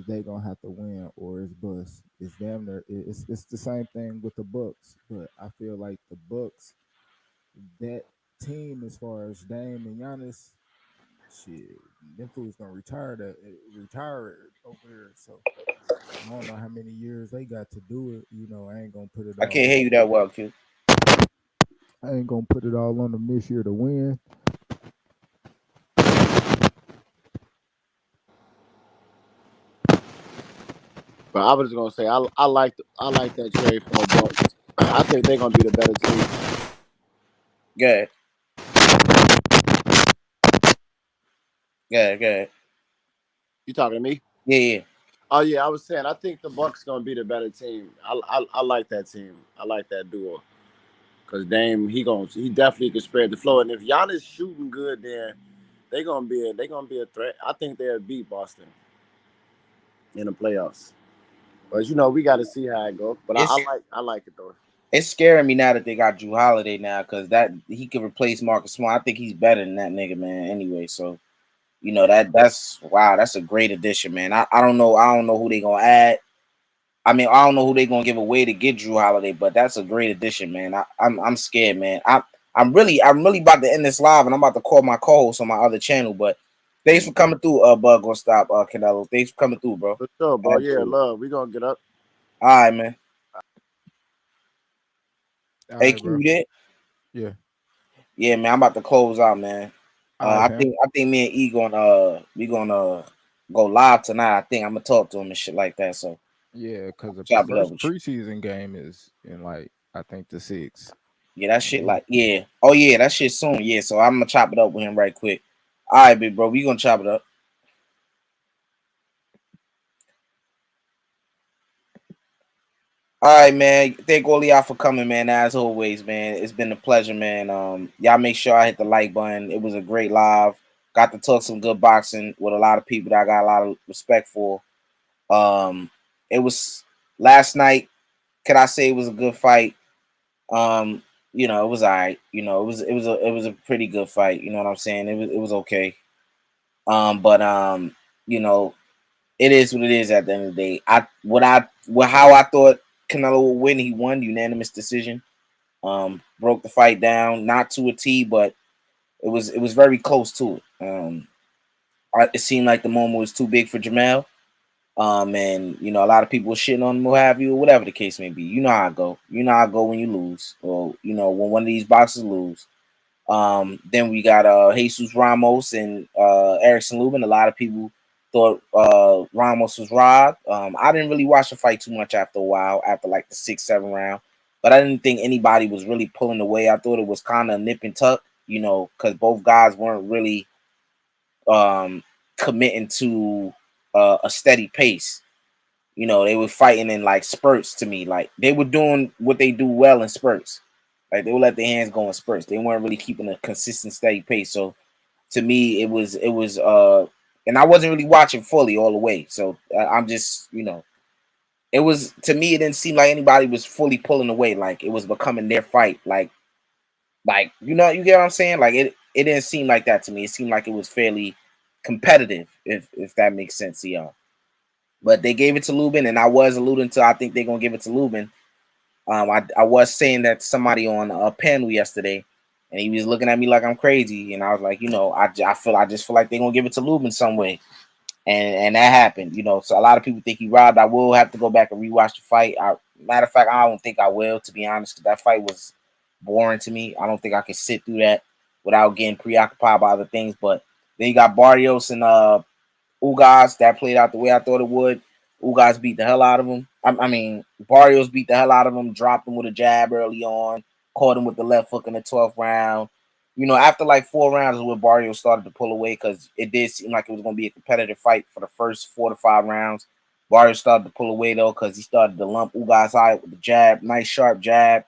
they gonna have to win or it's bust. It's damn near. It's the same thing with the Bucks, but I feel like the Bucks, that team, as far as Dame and Giannis, shit, them fools gonna retire over there. So I don't know how many years they got to do it. I ain't gonna put it. I can't hear you that well, Q. I ain't gonna put it all on them this year to win. But I was just gonna say I like that trade for the Bucks. I think they're gonna be the better team. Good. You talking to me? Yeah. Oh yeah, I was saying I think the Bucks gonna be the better team. I like that team. I like that duo. Cause Dame, he definitely can spread the floor. And if Giannis shooting good, then they gonna be a threat. I think they'll beat Boston in the playoffs. But we got to see how it goes. But I like it though. It's scaring me now that they got Drew Holiday now because that he could replace Marcus Smart. I think he's better than that nigga, man. Anyway, so you know that's wow, that's a great addition, man. I don't know who they gonna add. I mean, I don't know who they gonna give away to get Drew Holiday, but that's a great addition, man. I'm scared, man. I'm really about to end this live, and I'm about to call my co-host on my other channel. But thanks for coming through, Bug or Stop, Canelo. Thanks for coming through, bro. For sure, bro. Yeah, Absolutely. love. We gonna get up. All right, man. All Hey, right, Q, bro. you there? Yeah. Yeah, man. I'm about to close out, man. All right, I fam. think me and E gonna go live tonight. I think I'm gonna talk to him and shit like that. So Yeah, because the chop it up first with you. preseason game is in like I think the 6th. Yeah, that shit Then like yeah. Oh yeah, that shit soon. Yeah, so I'm gonna chop it up with him right quick. All right, big bro. We gonna chop it up. All right, man. Thank all of y'all for coming, man. As always, man. It's been a pleasure, man. Y'all make sure I hit the like button. It was a great live. Got to talk some good boxing with a lot of people that I got a lot of respect for. It was last night. Could I say it was a good fight? You know, it was all right. You know, it was a pretty good fight. You know what I'm saying? It was okay. But you know, it is what it is at the end of the day. How I thought Canelo would win, he won unanimous decision. Broke the fight down, not to a T, but it was very close to it. It seemed like the moment was too big for Jermell. And you know, a lot of people were shitting on him, what have you, or whatever the case may be. You know how I go. You know how I go when you lose, or you know, when one of these boxers lose. Then we got Jesus Ramos and Erickson Lubin. A lot of people thought Ramos was robbed. I didn't really watch the fight too much after a while, after like the 6th, 7th round. But I didn't think anybody was really pulling away. I thought it was kind of nip and tuck, you know, because both guys weren't really committing to a steady pace. You know, they were fighting in like spurts to me. Like they were doing what they do well in spurts. Like they would let their hands go in spurts. They weren't really keeping a consistent, steady pace. So to me, it was and I wasn't really watching fully all the way. So I'm just, you know, it was to me, it didn't seem like anybody was fully pulling away. Like it was becoming their fight. Like you know, you get what I'm saying? Like it didn't seem like that to me. It seemed like it was fairly competitive, if that makes sense to y'all. But they gave it to Lubin, and I was alluding to I think they're gonna give it to Lubin. I was saying that to somebody on a panel yesterday, and he was looking at me like I'm crazy, and I was like, you know, I just feel like they're gonna give it to Lubin some way, and that happened, you know. So a lot of people think he robbed. I will have to go back and rewatch the fight. Matter of fact, I don't think I will, to be honest, because that fight was boring to me. I don't think I can sit through that without getting preoccupied by other things. But then you got Barrios and Ugas that played out the way I thought it would. Ugas beat the hell out of him. I mean, Barrios beat the hell out of him, dropped him with a jab early on, caught him with the left hook in the 12th round. You know, after like 4 rounds is when Barrios started to pull away because it did seem like it was going to be a competitive fight for the first 4 to 5 rounds. Barrios started to pull away, though, because he started to lump Ugas eye with the jab, nice sharp jab,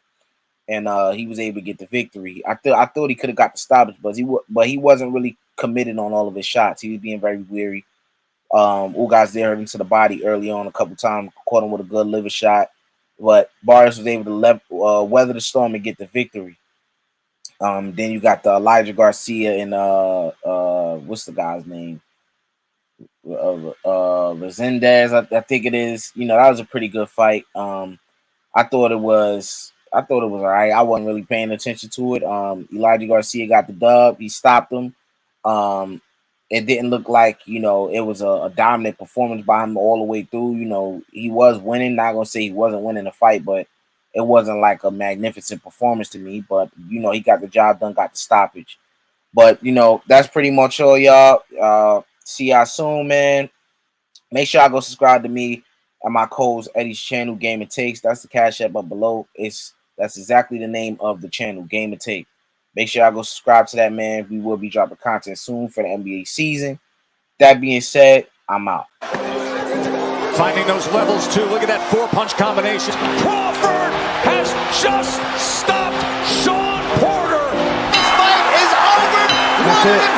and he was able to get the victory. I thought he could have got the stoppage, but he wasn't really committed on all of his shots. He was being very weary. Ugas there hurt him to the body early on a couple times, caught him with a good liver shot, but Barrios was able to weather the storm and get the victory. Then you got the Elijah Garcia and what's the guy's name? Resendez, I think it is. You know, that was a pretty good fight. I thought it was all right. I wasn't really paying attention to it. Elijah Garcia got the dub. He stopped him. It didn't look like, you know, it was a dominant performance by him all the way through. You know, he was winning. Not gonna say he wasn't winning the fight, but it wasn't like a magnificent performance to me. But you know, he got the job done, got the stoppage. But you know, that's pretty much all, y'all. See y'all soon, man. Make sure I go subscribe to me and my co-host Eddie's channel, Game and Takes. That's the cash app up below. That's exactly the name of the channel, Game and Take. Make sure I go subscribe to that, man. We will be dropping content soon for the NBA season. That being said, I'm out. Finding those levels too. Look at that 4-punch combination. Crawford has just stopped Sean Porter. This fight is over. That's it.